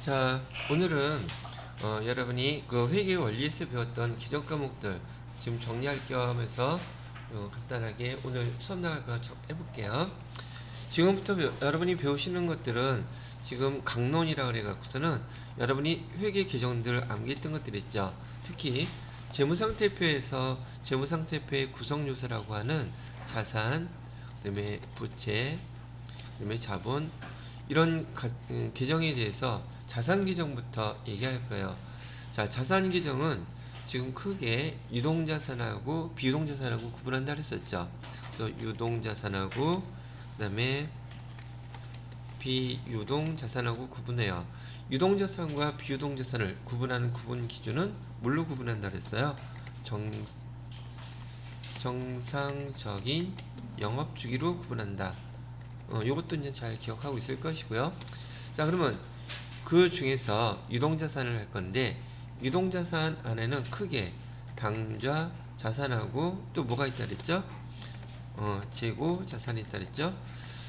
자, 오늘은 여러분이 그 회계 원리에서 배웠던 기존 과목들 지금 정리할 겸해서 간단하게 오늘 수업 나갈 거 해볼게요. 지금부터 여러분이 배우시는 것들은 지금 강론이라 그래갖고서는 여러분이 회계 개정들 암기했던 것들 있죠. 특히 재무상태표에서 재무상태표의 구성요소라고 하는 자산, 그다음에 부채, 그다음에 자본 이런 계정에 대해서 자산 계정부터 얘기할 거예요. 자, 자산 계정은 지금 크게 유동자산하고 비유동자산하고 구분한다 그랬었죠. 그래서 유동자산하고 그다음에 비유동자산하고 구분해요. 유동자산과 비유동자산을 구분하는 구분 기준은 뭘로 구분한다 그랬어요? 정상적인 영업주기로 구분한다. 요것도 이제 잘 기억하고 있을 것이고요. 자, 그러면 그 중에서 유동자산을 할 건데, 유동자산 안에는 크게 당좌 자산하고 또 뭐가 있다 그랬죠? 재고 자산이 있다 그랬죠?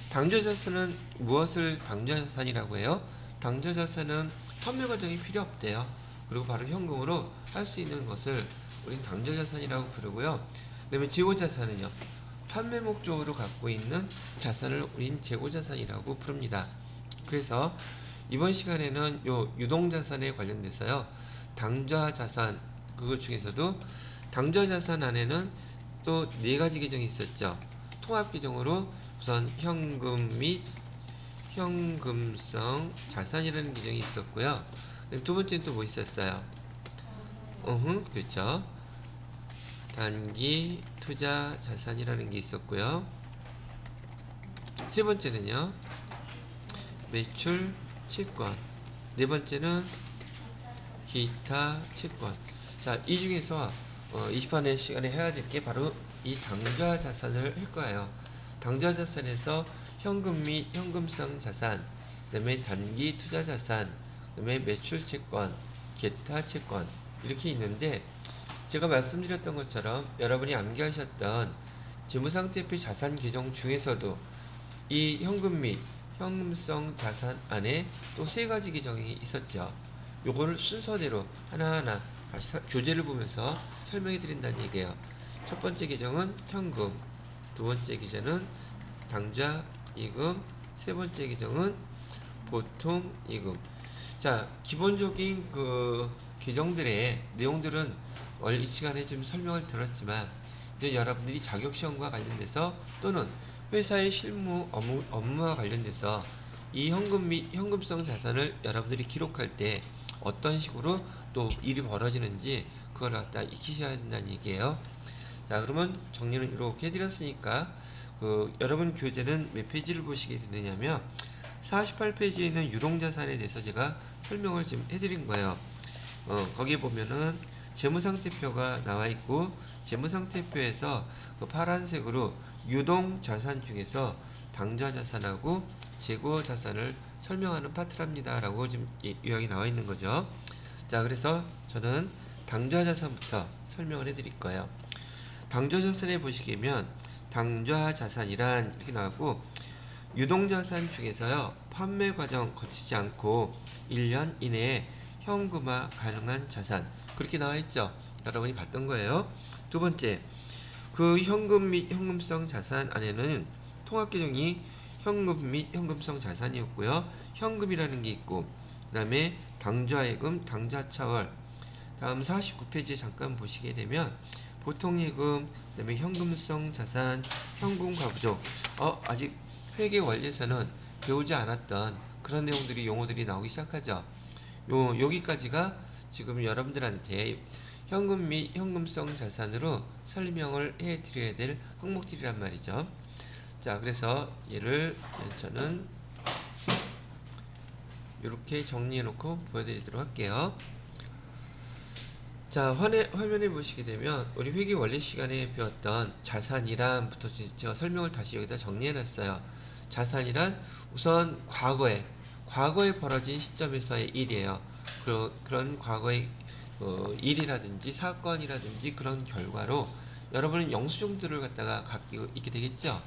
당좌 자산은 무엇을 당좌 자산이라고 해요? 당좌 자산은 판매 과정이 필요 없대요. 그리고 바로 현금으로 할 수 있는 것을 우린 당좌 자산이라고 부르고요. 그다음에 재고 자산은요, 판매 목적으로 갖고 있는 자산을 우린 재고 자산이라고 부릅니다. 그래서 이번 시간에는 요 유동자산에 관련돼서요, 당좌 자산, 그것 중에서도 당좌 자산 안에는 또 네 가지 계정이 있었죠. 통합 계정으로 우선 현금 및 현금성 자산이라는 계정이 있었고요. 두 번째는 또 뭐 있었어요? 그렇죠. 단기 투자 자산이라는 게 있었고요. 세 번째는요, 매출 채권. 네 번째는 기타 채권. 자, 이 중에서 20판 시간에 해야 될 게 바로 이 당좌 자산을 할 거예요. 당좌 자산에서 현금 및 현금성 자산, 그다음에 단기 투자 자산, 그다음에 매출 채권, 기타 채권 이렇게 있는데, 제가 말씀드렸던 것처럼 여러분이 암기하셨던 재무상태표 자산 계정 중에서도 이 현금 및 현금성 자산 안에 또 세 가지 계정이 있었죠. 요거를 순서대로 하나하나 다시 교재를 보면서 설명해 드린다는 얘기예요. 첫 번째 계정은 현금, 두 번째 계정은 당좌 이금, 세 번째 계정은 보통 이금. 자, 기본적인 그 계정들의 내용들은 이 시간에 좀 설명을 들었지만, 이제 여러분들이 자격시험과 관련돼서 또는 회사의 실무 업무와 관련돼서 이 현금 및 현금성 자산을 여러분들이 기록할 때 어떤 식으로 또 일이 벌어지는지 그걸 갖다 익히셔야 된다는 얘기예요. 자, 그러면 정리는 이렇게 해드렸으니까 여러분 교재는 몇 페이지를 보시게 되느냐면 48페이지에 있는 유동자산에 대해서 제가 설명을 좀 해드린 거예요. 거기 보면은 재무상태표가 나와 있고, 재무상태표에서 그 파란색으로 유동자산 중에서 당좌 자산하고 재고 자산을 설명하는 파트랍니다 라고 지금 요약이 나와 있는 거죠. 자, 그래서 저는 당좌 자산부터 설명을 해드릴 거예요. 당좌 자산에 보시면 당좌 자산이란 이렇게 나왔고, 유동자산 중에서요, 판매 과정 거치지 않고 1년 이내에 현금화 가능한 자산, 그렇게 나와 있죠. 여러분이 봤던 거예요. 두 번째, 그 현금 및 현금성 자산 안에는 통합 계정이 현금 및 현금성 자산이었고요. 현금이라는 게 있고, 그 다음에 당좌예금, 당좌차월. 다음 49페이지에 잠깐 보시게 되면 보통예금, 그 다음에 현금성 자산, 현금 과부족. 아직 회계 원리에서는 배우지 않았던 그런 내용들이, 용어들이 나오기 시작하죠. 여기까지가 지금 여러분들한테 현금 및 현금성 자산으로 설명을 해 드려야 될 항목들이란 말이죠. 자, 그래서 얘를 저는 이렇게 정리해 놓고 보여드리도록 할게요. 자, 화면에 보시게 되면 우리 회계 원리 시간에 배웠던 자산이란부터 제가 설명을 다시 여기다 정리해 놨어요. 자산이란 우선 과거에 벌어진 시점에서의 일이에요. 그런 과거의 일이라든지 사건이라든지 그런 결과로 여러분은 영수증들을 갖다가 갖고 있게 되겠죠.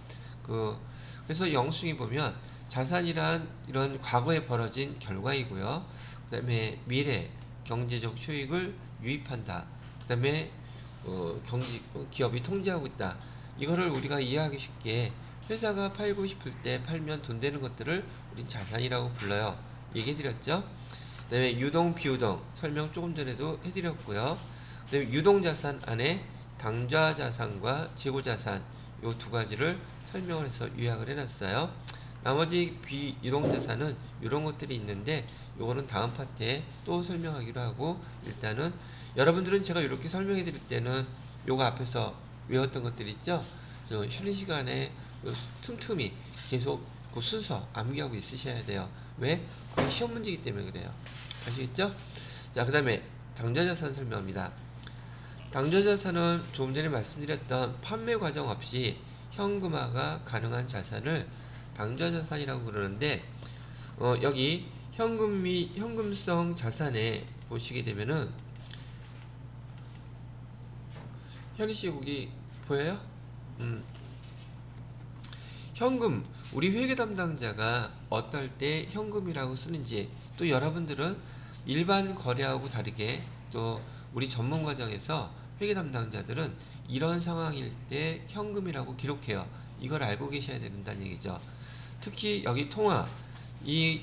그래서 영수증이 보면 자산이란 이런 과거에 벌어진 결과이고요. 그 다음에 미래 경제적 효익을 유입한다. 그 다음에 기업이 통제하고 있다. 이거를 우리가 이해하기 쉽게 회사가 팔고 싶을 때 팔면 돈 되는 것들을 우린 자산이라고 불러요. 얘기해 드렸죠? 그 다음에 유동, 비유동 설명 조금 전에도 해드렸고요. 그 다음에 유동자산 안에 당좌자산과 재고자산 요 두 가지를 설명을 해서 요약을 해놨어요. 나머지 비유동자산은 이런 것들이 있는데 요거는 다음 파트에 또 설명하기로 하고, 일단은 여러분들은 제가 이렇게 설명해 드릴 때는 요거 앞에서 외웠던 것들 있죠? 저 쉬는 시간에 틈틈이 계속 그 순서 암기하고 있으셔야 돼요. 왜? 그게 시험 문제이기 때문에 그래요. 아시겠죠? 자, 그 다음에 당좌자산 설명합니다. 당좌자산은 조금 전에 말씀드렸던 판매 과정 없이 현금화가 가능한 자산을 당좌자산이라고 그러는데, 여기 현금 및 현금성 자산에 보시게 되면은 현희씨 거기 보여요? 현금, 우리 회계 담당자가 어떨 때 현금이라고 쓰는지, 또 여러분들은 일반 거래하고 다르게 또 우리 전문 과정에서 회계 담당자들은 이런 상황일 때 현금이라고 기록해요. 이걸 알고 계셔야 된다는 얘기죠. 특히 여기 통화, 이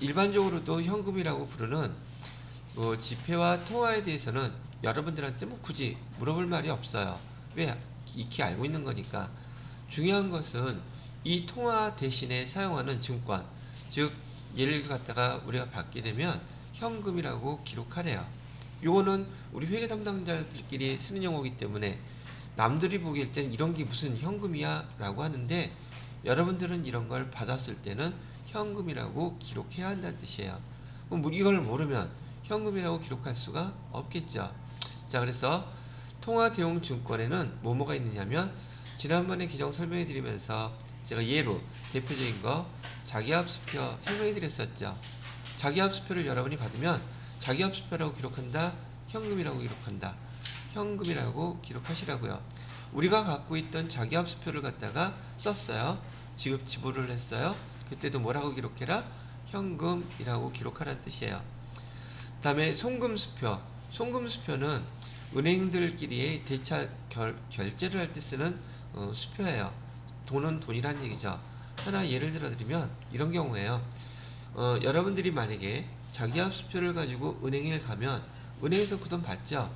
일반적으로도 현금이라고 부르는 지폐와 통화에 대해서는 여러분들한테 뭐 굳이 물어볼 말이 없어요. 왜? 익히 알고 있는 거니까. 중요한 것은 이 통화 대신에 사용하는 증권, 즉 얘를 갖다가 우리가 받게 되면 현금이라고 기록하래요. 요거는 우리 회계 담당자들끼리 쓰는 용어이기 때문에 남들이 보기일 땐 이런 게 무슨 현금이야 라고 하는데, 여러분들은 이런 걸 받았을 때는 현금이라고 기록해야 한다는 뜻이에요. 그럼 이걸 모르면 현금이라고 기록할 수가 없겠죠. 자, 그래서 통화 대용 증권에는 뭐가 있느냐면, 지난번에 규정 설명해 드리면서 제가 예로 대표적인 거 자기합수표 설명해 드렸었죠. 자기합수표를 여러분이 받으면 자기합수표라고 기록한다, 현금이라고 기록한다. 현금이라고 기록하시라고요. 우리가 갖고 있던 자기합수표를 갖다가 썼어요. 지불을 했어요. 그때도 뭐라고 기록해라? 현금이라고 기록하라는 뜻이에요. 그 다음에 송금수표. 송금수표는 은행들끼리의 대차 결제를 할 때 쓰는 수표예요. 돈은 돈이란 얘기죠. 하나 예를 들어 드리면 이런 경우에요. 여러분들이 만약에 자기합수표를 가지고 은행에 가면 은행에서 그 돈 받죠.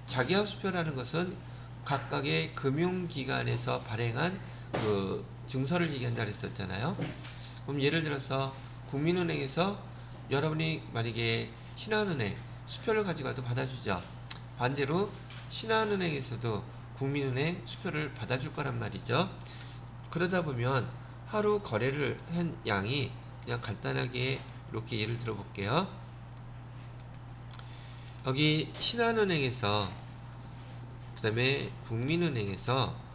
자기합수표라는 것은 각각의 금융기관에서 발행한 그 증서를 얘기한다 그랬었잖아요. 그럼 예를 들어서 국민은행에서 여러분이 만약에 신한은행 수표를 가지고 와도 받아주죠. 반대로 신한은행에서도 국민은행 수표를 받아줄 거란 말이죠. 그러다 보면 하루 거래를 한 양이, 그냥 간단하게 이렇게 예를 들어 볼게요. 여기 신한은행에서 그 다음에 국민은행에서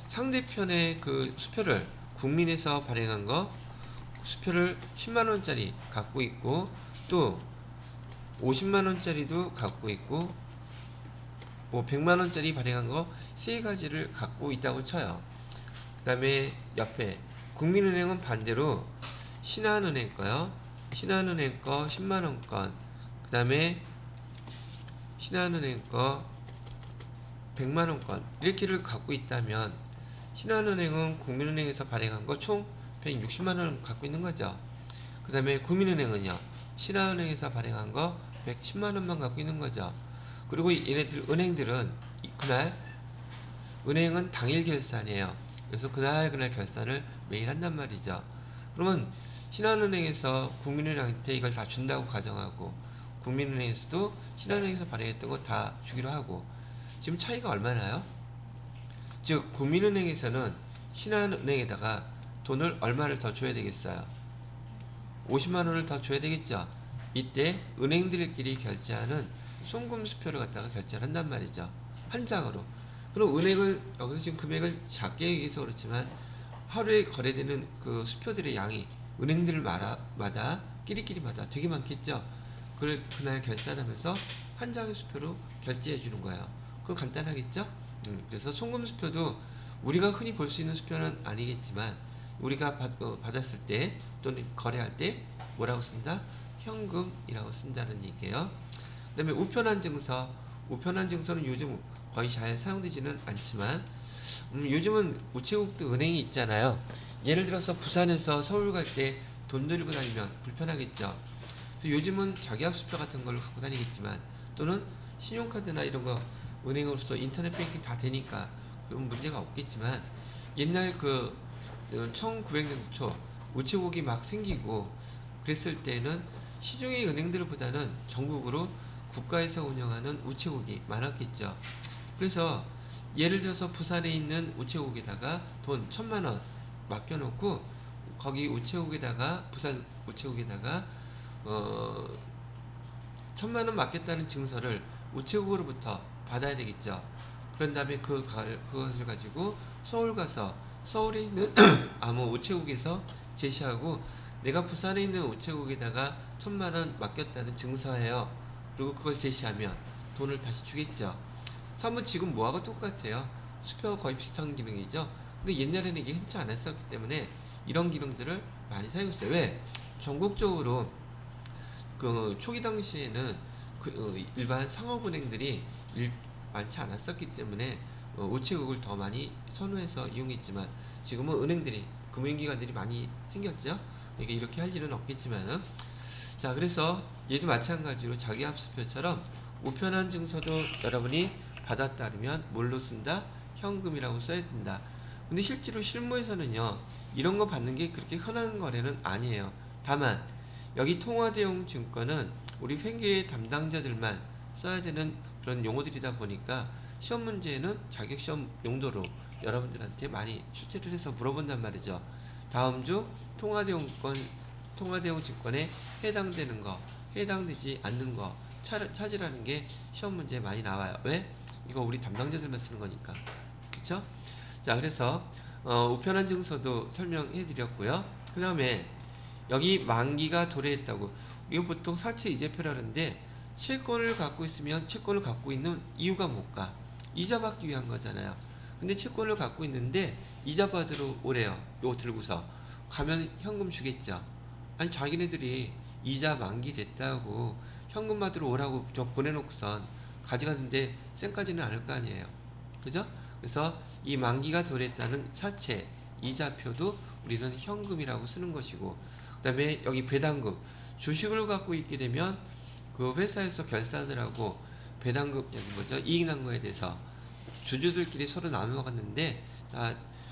상대편의 그 수표를 국민에서 발행한 거 수표를 10만원짜리 갖고 있고, 또 50만원짜리도 갖고 있고, 뭐 100만원짜리 발행한 거 세 가지를 갖고 있다고 쳐요. 그 다음에 옆에 국민은행은 반대로 신한은행 거요. 신한은행 거 10만원권, 그 다음에 신한은행 거 100만원권, 이렇게를 갖고 있다면 신한은행은 국민은행에서 발행한 거 총 160만원 갖고 있는 거죠. 그 다음에 국민은행은요, 신한은행에서 발행한 거 110만원만 갖고 있는 거죠. 그리고 얘네들 은행들은 그날, 은행은 당일 결산이에요. 그래서 그날 결산을 매일 한단 말이죠. 그러면 신한은행에서 국민은행한테 이걸 다 준다고 가정하고, 국민은행에서도 신한은행에서 발행했던 거 다 주기로 하고, 지금 차이가 얼마나요? 즉 국민은행에서는 신한은행에다가 돈을 얼마를 더 줘야 되겠어요? 50만원을 더 줘야 되겠죠. 이때 은행들끼리 결제하는 송금수표를 갖다가 결제를 한단 말이죠. 한 장으로. 그럼 은행을 여기서 지금 금액을 작게 얘기해서 그렇지만 하루에 거래되는 그 수표들의 양이 은행들마다 끼리끼리마다 되게 많겠죠. 그걸 그날 결산하면서 한 장의 수표로 결제해 주는 거예요. 그거 간단하겠죠? 그래서 송금수표도 우리가 흔히 볼 수 있는 수표는 아니겠지만 우리가 받았을 때 또는 거래할 때 뭐라고 쓴다? 현금이라고 쓴다는 얘기예요. 그 다음에 우편한 증서. 우편한 증서는 요즘 거의 잘 사용되지는 않지만 요즘은 우체국도 은행이 있잖아요. 예를 들어서 부산에서 서울 갈 때 돈 들고 다니면 불편하겠죠. 그래서 요즘은 자기합수표 같은 걸 갖고 다니겠지만 또는 신용카드나 이런 거 은행으로서 인터넷 뱅킹 다 되니까 그런 문제가 없겠지만 옛날 그 1900년도 초 우체국이 막 생기고 그랬을 때는 시중의 은행들보다는 전국으로 국가에서 운영하는 우체국이 많았겠죠. 그래서 예를 들어서 부산에 있는 우체국에다가 돈 1000만원 맡겨놓고 거기 우체국에다가 부산 우체국에다가 1000만원 맡겼다는 증서를 우체국으로부터 받아야 되겠죠. 그런 다음에 그것을 가지고 서울 가서 서울에 있는 아무 우체국에서 제시하고 내가 부산에 있는 우체국에다가 1000만원 맡겼다는 증서예요. 그리고 그걸 제시하면 돈을 다시 주겠죠. 사뭇 지금 뭐하고 똑같아요. 수표와 거의 비슷한 기능이죠. 근데 옛날에는 이게 흔치 않았었기 때문에 이런 기능들을 많이 사용했어요. 왜? 전국적으로 그 초기 당시에는 일반 상업은행들이 많지 않았었기 때문에 우체국을 더 많이 선호해서 이용했지만 지금은 은행들이 금융기관들이 많이 생겼죠. 이게 이렇게 할 일은 없겠지만은 자 그래서 얘도 마찬가지로 자기합수표처럼 우편한 증서도 여러분이 받았다면 뭘로 쓴다? 현금이라고 써야 된다. 근데 실제로 실무에서는요 이런 거 받는 게 그렇게 흔한 거래는 아니에요. 다만 여기 통화대용 증권은 우리 회계 담당자들만 써야 되는 그런 용어들이다 보니까 시험 문제에는 자격시험 용도로 여러분들한테 많이 출제를 해서 물어본단 말이죠. 다음 주 통화대용 증권에 해당되는 거, 해당되지 않는 거 찾으라는 게 시험 문제에 많이 나와요. 왜? 이거 우리 담당자들만 쓰는 거니까. 그쵸? 자, 그래서 우편한 증서도 설명해 드렸고요. 그 다음에 여기 만기가 도래했다고. 이거 보통 사채 이재표라는데 채권을 갖고 있으면 채권을 갖고 있는 이유가 뭘까? 이자 받기 위한 거잖아요. 근데 채권을 갖고 있는데 이자 받으러 오래요. 요거 들고서 가면 현금 주겠죠. 아니 자기네들이 이자 만기 됐다고 현금 받으러 오라고 저 보내놓고선 가져갔는데 쌩까지는 않을 거 아니에요. 그죠? 그래서 이 만기가 도래했다는 사채 이자표도 우리는 현금이라고 쓰는 것이고, 그 다음에 여기 배당금, 주식을 갖고 있게 되면 그 회사에서 결산을 하고 배당금, 여기 뭐죠? 이익 난 거에 대해서 주주들끼리 서로 나누어 갔는데,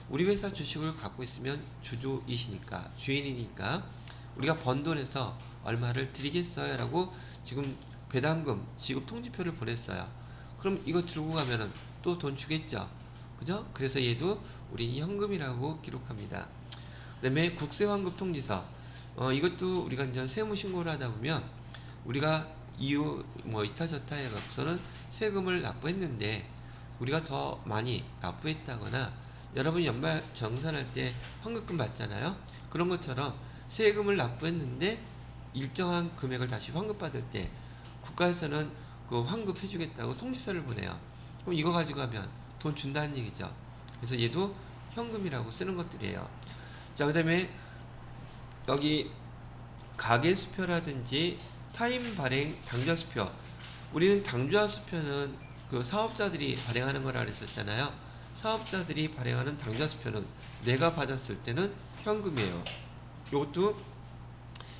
우리 회사 주식을 갖고 있으면 주주이시니까, 주인이니까 우리가 번 돈에서 얼마를 드리겠어요? 라고 지금 배당금 지급 통지표를 보냈어요. 그럼 이거 들고 가면은 또 돈 주겠죠. 그죠? 그래서 얘도 우리 현금이라고 기록합니다. 그 다음에 국세환급 통지서. 이것도 우리가 이제 세무신고를 하다 보면 우리가 이유 뭐 이타 저타 해갖고서는 세금을 납부했는데 우리가 더 많이 납부했다거나, 여러분 연말 정산할 때 환급금 받잖아요. 그런 것처럼 세금을 납부했는데 일정한 금액을 다시 환급받을 때 국가에서는 그 환급해주겠다고 통지서를 보내요. 그럼 이거 가지고 가면 돈 준다는 얘기죠. 그래서 얘도 현금이라고 쓰는 것들이에요. 자, 그 다음에 여기 가계수표라든지 타임 발행 당좌수표. 우리는 당좌수표는 그 사업자들이 발행하는 거라 그랬었잖아요. 사업자들이 발행하는 당좌수표는 내가 받았을 때는 현금이에요. 이것도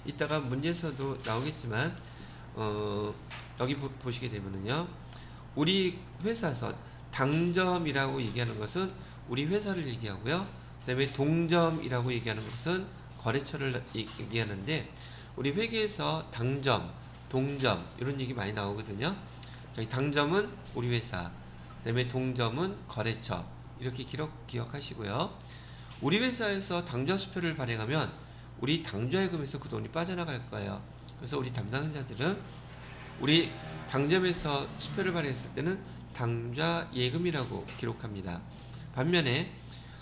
이따가 문제에서도 나오겠지만 여기 보시게 되면은요, 우리 회사에서 당점이라고 얘기하는 것은 우리 회사를 얘기하고요. 그 다음에 동점이라고 얘기하는 것은 거래처를 얘기하는데, 우리 회계에서 당점, 동점 이런 얘기 많이 나오거든요. 저희 당점은 우리 회사, 그 다음에 동점은 거래처, 이렇게 기억하시고요. 우리 회사에서 당좌수표를 발행하면 우리 당좌예금에서 그 돈이 빠져나갈 거예요. 그래서 우리 담당자들은 우리 당점에서 수표를 발행했을 때는 당좌예금이라고 기록합니다. 반면에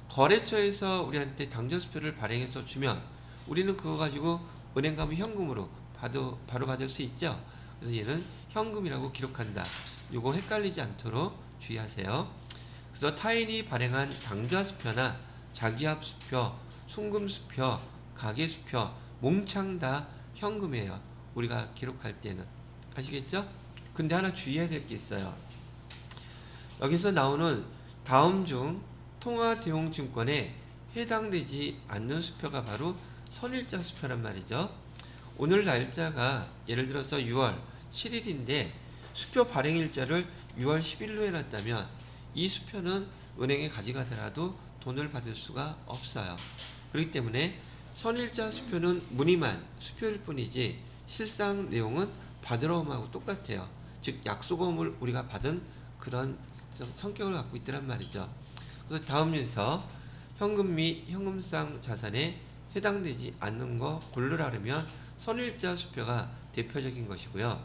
거래처에서 우리한테 당좌수표를 발행해서 주면 우리는 그거 가지고 은행 가면 현금으로 바로 받을 수 있죠. 그래서 얘는 현금이라고 기록한다. 요거 헷갈리지 않도록 주의하세요. 그래서 타인이 발행한 당좌수표나 자기합수표, 순금수표, 가계수표 몽창 다 현금이에요. 우리가 기록할 때는. 아시겠죠? 근데 하나 주의해야 될 게 있어요. 여기서 나오는 다음 중 통화대용증권에 해당되지 않는 수표가 바로 선일자 수표란 말이죠. 오늘 날짜가 예를 들어서 6월 7일인데 수표 발행일자를 6월 10일로 해놨다면 이 수표는 은행에 가져가더라도 돈을 받을 수가 없어요. 그렇기 때문에 선일자 수표는 무늬만 수표일 뿐이지 실상 내용은 받으러옴하고 똑같아요. 즉 약속음을 우리가 받은 그런 성격을 갖고 있더란 말이죠. 그래서 다음 윤서 현금 및 현금상 자산에 해당되지 않는 거 고르라 그러면 선일자 수표가 대표적인 것이고요.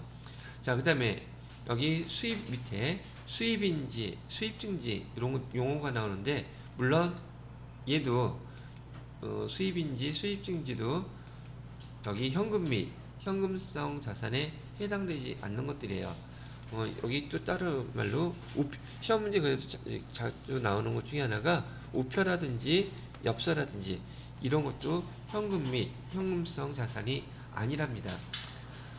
자, 그 다음에 여기 수입 밑에 수입인지 수입증지 이런 용어가 나오는데 물론 얘도 수입인지 수입증지도 여기 현금 및 현금성 자산에 해당되지 않는 것들이에요. 여기 또 다른 말로 시험 문제 그래도 자주 나오는 것 중에 하나가 우표라든지 엽서라든지 이런 것도 현금 및 현금성 자산이 아니랍니다.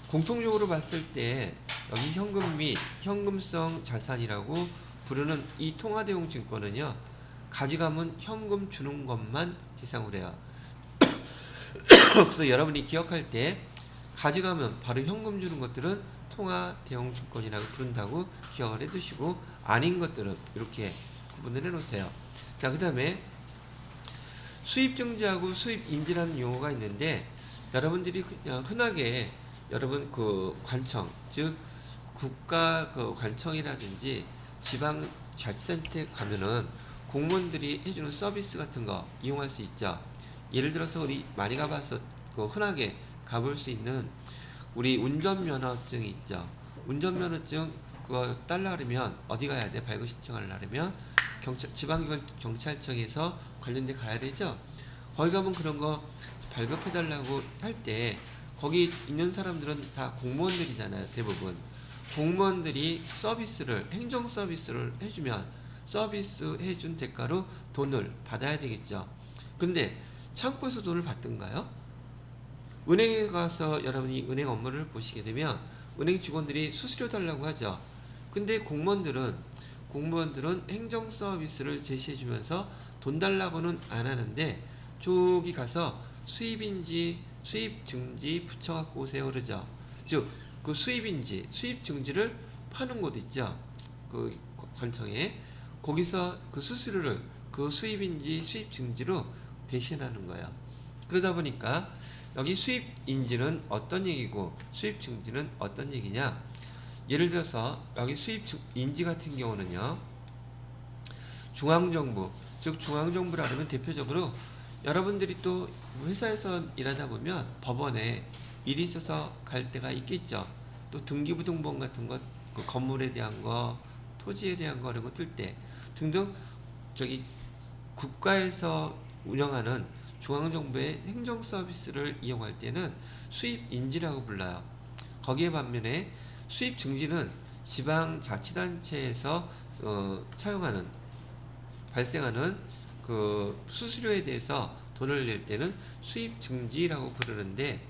공통적으로 봤을 때 여기 현금 및 현금성 자산이라고 부르는 이 통화대용 증권은요, 가져가면 현금 주는 것만 대상으로 해요. 그래서 여러분이 기억할 때 가져가면 바로 현금 주는 것들은 통화대용 증권이라고 부른다고 기억을 해두시고 아닌 것들은 이렇게 구분을 해놓으세요. 자, 그 다음에 수입증지하고 수입인지라는 용어가 있는데 여러분들이 그냥 흔하게 여러분 그 관청, 즉 국가 그 관청이라든지 지방 자치단체 가면은 공무원들이 해주는 서비스 같은 거 이용할 수 있죠. 예를 들어서 우리 많이 가봐서 그 흔하게 가볼 수 있는 우리 운전면허증이 있죠. 운전면허증 그거 딸라 그러면 어디 가야 돼? 발급 신청하려면 지방경찰청에서 관련돼 가야 되죠. 거기 가면 그런 거 발급해달라고 할 때 거기 있는 사람들은 다 공무원들이잖아요. 대부분 공무원들이 서비스를 행정 서비스를 해주면 서비스 해준 대가로 돈을 받아야 되겠죠. 근데 창구에서 돈을 받던가요? 은행에 가서 여러분이 은행 업무를 보시게 되면 은행 직원들이 수수료 달라고 하죠. 근데 공무원들은 행정 서비스를 제시해 주면서 돈 달라고는 안 하는데 저기 가서 수입인지 수입증지 붙여갖고 오세요 그러죠. 즉 그 수입인지 수입증지를 파는 곳 있죠. 그 관청에 거기서 그 수수료를 그 수입인지 수입증지로 대신하는 거예요. 그러다 보니까 여기 수입인지는 어떤 얘기고 수입증지는 어떤 얘기냐. 예를 들어서 여기 수입인지 같은 경우는요, 중앙정부, 즉 중앙정부라 하면 대표적으로 여러분들이 또 회사에서 일하다 보면 법원에 일이 있어서 갈 때가 있겠죠. 또 등기부등본 같은 것, 그 건물에 대한 거, 토지에 대한 거 이런 거 뜰 때 등등 저기 국가에서 운영하는 중앙정부의 행정 서비스를 이용할 때는 수입인지라고 불러요. 거기에 반면에 수입증지는 지방자치단체에서 발생하는 그 수수료에 대해서 돈을 낼 때는 수입증지라고 부르는데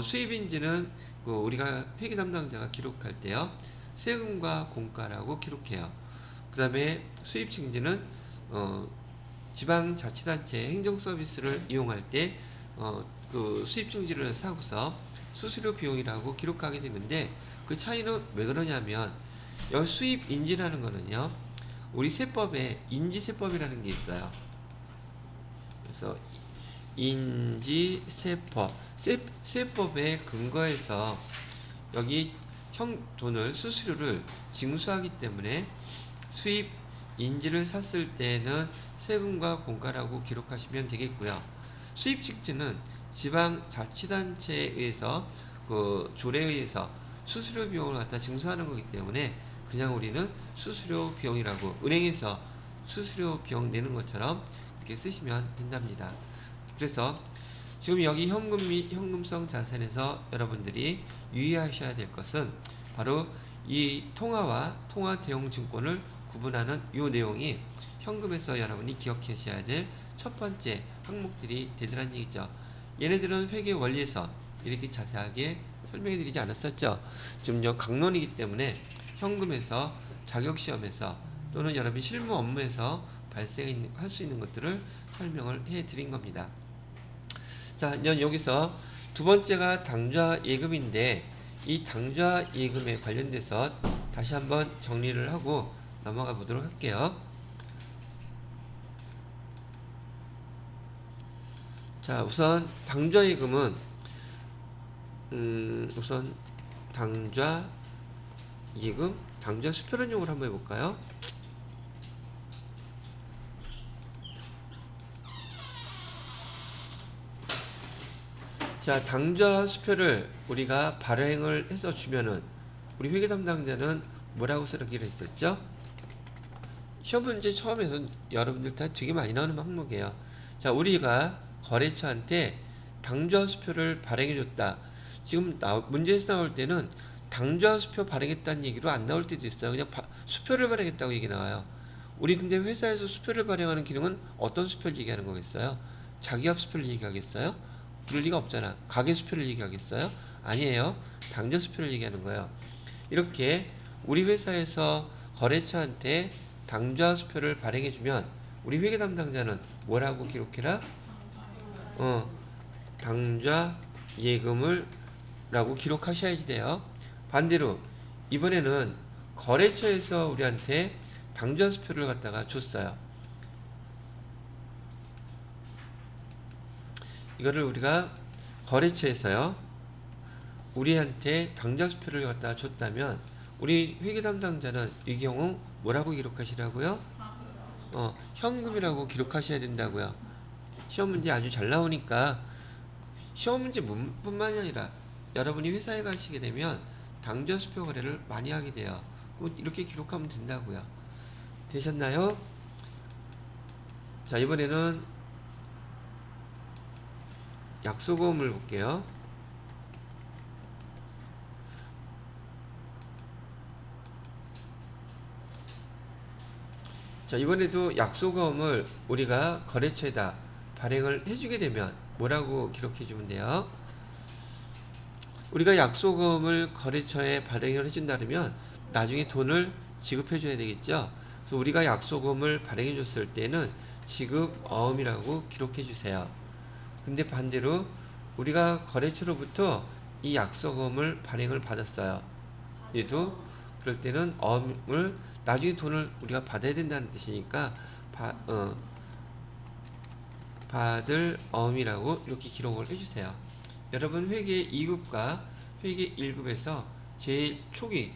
수입인지는 그 우리가 회계 담당자가 기록할 때요, 세금과 공과라고 기록해요. 그 다음에 수입증지는 지방자치단체 행정서비스를 이용할 때 그 수입증지를 사고서 수수료 비용이라고 기록하게 되는데 그 차이는 왜 그러냐면 여기 수입인지라는 거는요, 우리 세법에 인지세법이라는 게 있어요. 그래서 인지세법, 세법에 근거해서 여기 돈을 수수료를 징수하기 때문에 수입인지를 샀을 때는 세금과 공과라고 기록하시면 되겠고요. 수입직지는 지방자치단체에 의해서 그 조례에 의해서 수수료 비용을 갖다 징수하는 거기 때문에 그냥 우리는 수수료 비용이라고 은행에서 수수료 비용 내는 것처럼 이렇게 쓰시면 된답니다. 그래서 지금 여기 현금 및 현금성 자산에서 여러분들이 유의하셔야 될 것은 바로 이 통화와 통화 대용 증권을 구분하는 이 내용이 현금에서 여러분이 기억하셔야 될 첫 번째 항목들이 되더란 얘기죠. 얘네들은 회계 원리에서 이렇게 자세하게 설명해 드리지 않았었죠. 지금 강론이기 때문에 현금에서 자격시험에서 또는 여러분 실무 업무에서 발생할 수 있는 것들을 설명을 해 드린 겁니다. 자, 이제 여기서 두 번째가 당좌 예금인데 이 당좌 예금에 관련돼서 다시 한번 정리를 하고 넘어가 보도록 할게요. 자, 우선 당좌 예금은 우선 당좌 예금, 당좌 수표론 용어를 한번 해볼까요? 자, 당좌 수표를 우리가 발행을 해서 주면은 우리 회계 담당자는 뭐라고 쓰기로 했었죠? 시험 문제 처음에서 여러분들 다 되게 많이 나오는 항목이에요. 자, 우리가 거래처한테 당좌 수표를 발행해 줬다. 지금 문제에서 나올 때는 당좌 수표 발행했다는 얘기로 안 나올 때도 있어요. 그냥 수표를 발행했다고 얘기 나와요. 우리 근데 회사에서 수표를 발행하는 기능은 어떤 수표를 얘기하는 거겠어요? 자기합 수표를 얘기하겠어요? 그럴 리가 없잖아. 가계 수표를 얘기하겠어요? 아니에요. 당좌 수표를 얘기하는 거예요. 이렇게 우리 회사에서 거래처한테 당좌 수표를 발행해주면 우리 회계 담당자는 뭐라고 기록해라? 당좌 예금을 라고 기록하셔야지 돼요. 반대로 이번에는 거래처에서 우리한테 당좌 수표를 갖다가 줬어요. 이거를 우리가 거래처에서요 우리한테 당좌 수표를 갖다가 줬다면 우리 회계 담당자는 이 경우 뭐라고 기록하시라고요? 현금이라고 기록하셔야 된다고요. 시험 문제 아주 잘 나오니까 시험 문제 뿐만이 아니라 여러분이 회사에 가시게 되면 당좌 수표 거래를 많이 하게 돼요. 이렇게 기록하면 된다고요. 되셨나요? 자, 이번에는 약소금을 볼게요. 자, 이번에도 약소금을 우리가 거래처에다 발행을 해주게 되면 뭐라고 기록해주면 돼요? 우리가 약소금을 거래처에 발행을 해준다면 나중에 돈을 지급해줘야 되겠죠. 그래서 우리가 약소금을 발행해줬을 때는 지급어음이라고 기록해주세요. 근데 반대로 우리가 거래처로부터 이 약소금을 발행을 받았어요. 얘도 그럴 때는 어음을 나중에 돈을 우리가 받아야 된다는 뜻이니까 받을 어음이라고 이렇게 기록을 해주세요. 여러분 회계 2급과 회계 1급에서 제일 초기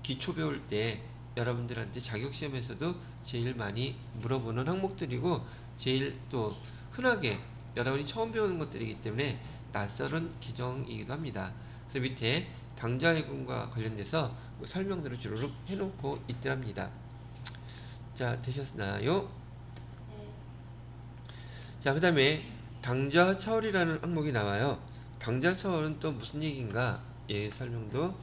기초 배울 때 여러분들한테 자격시험에서도 제일 많이 물어보는 항목들이고 제일 또 흔하게 여러분이 처음 배우는 것들이기 때문에 낯설은 개정이기도 합니다. 그래서 밑에 당좌예금과 관련돼서 설명들을 주로 해놓고 있더랍니다. 자, 되셨나요? 자, 그 다음에 당좌 차월이라는 항목이 나와요. 당좌 차월은 또 무슨 얘기인가? 예, 설명도.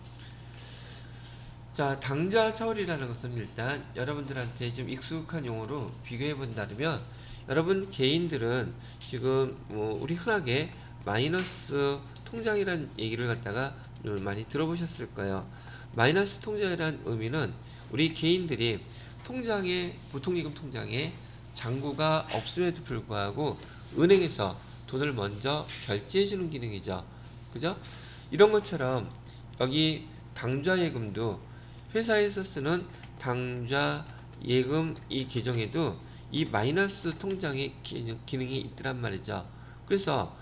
자, 당좌 차월이라는 것은 일단 여러분들한테 좀 익숙한 용어로 비교해 본다면 여러분 개인들은 지금 우리 흔하게 마이너스 통장이라는 얘기를 갖다가 많이 들어보셨을 거예요. 마이너스 통장이라는 의미는 우리 개인들이 통장에 보통예금 통장에 잔고가 없음에도 불구하고 은행에서 돈을 먼저 결제해 주는 기능이죠. 그죠? 이런 것처럼 여기 당좌예금도 회사에서 쓰는 당좌예금 이 계정에도 이 마이너스 통장의 기능이 있더란 말이죠. 그래서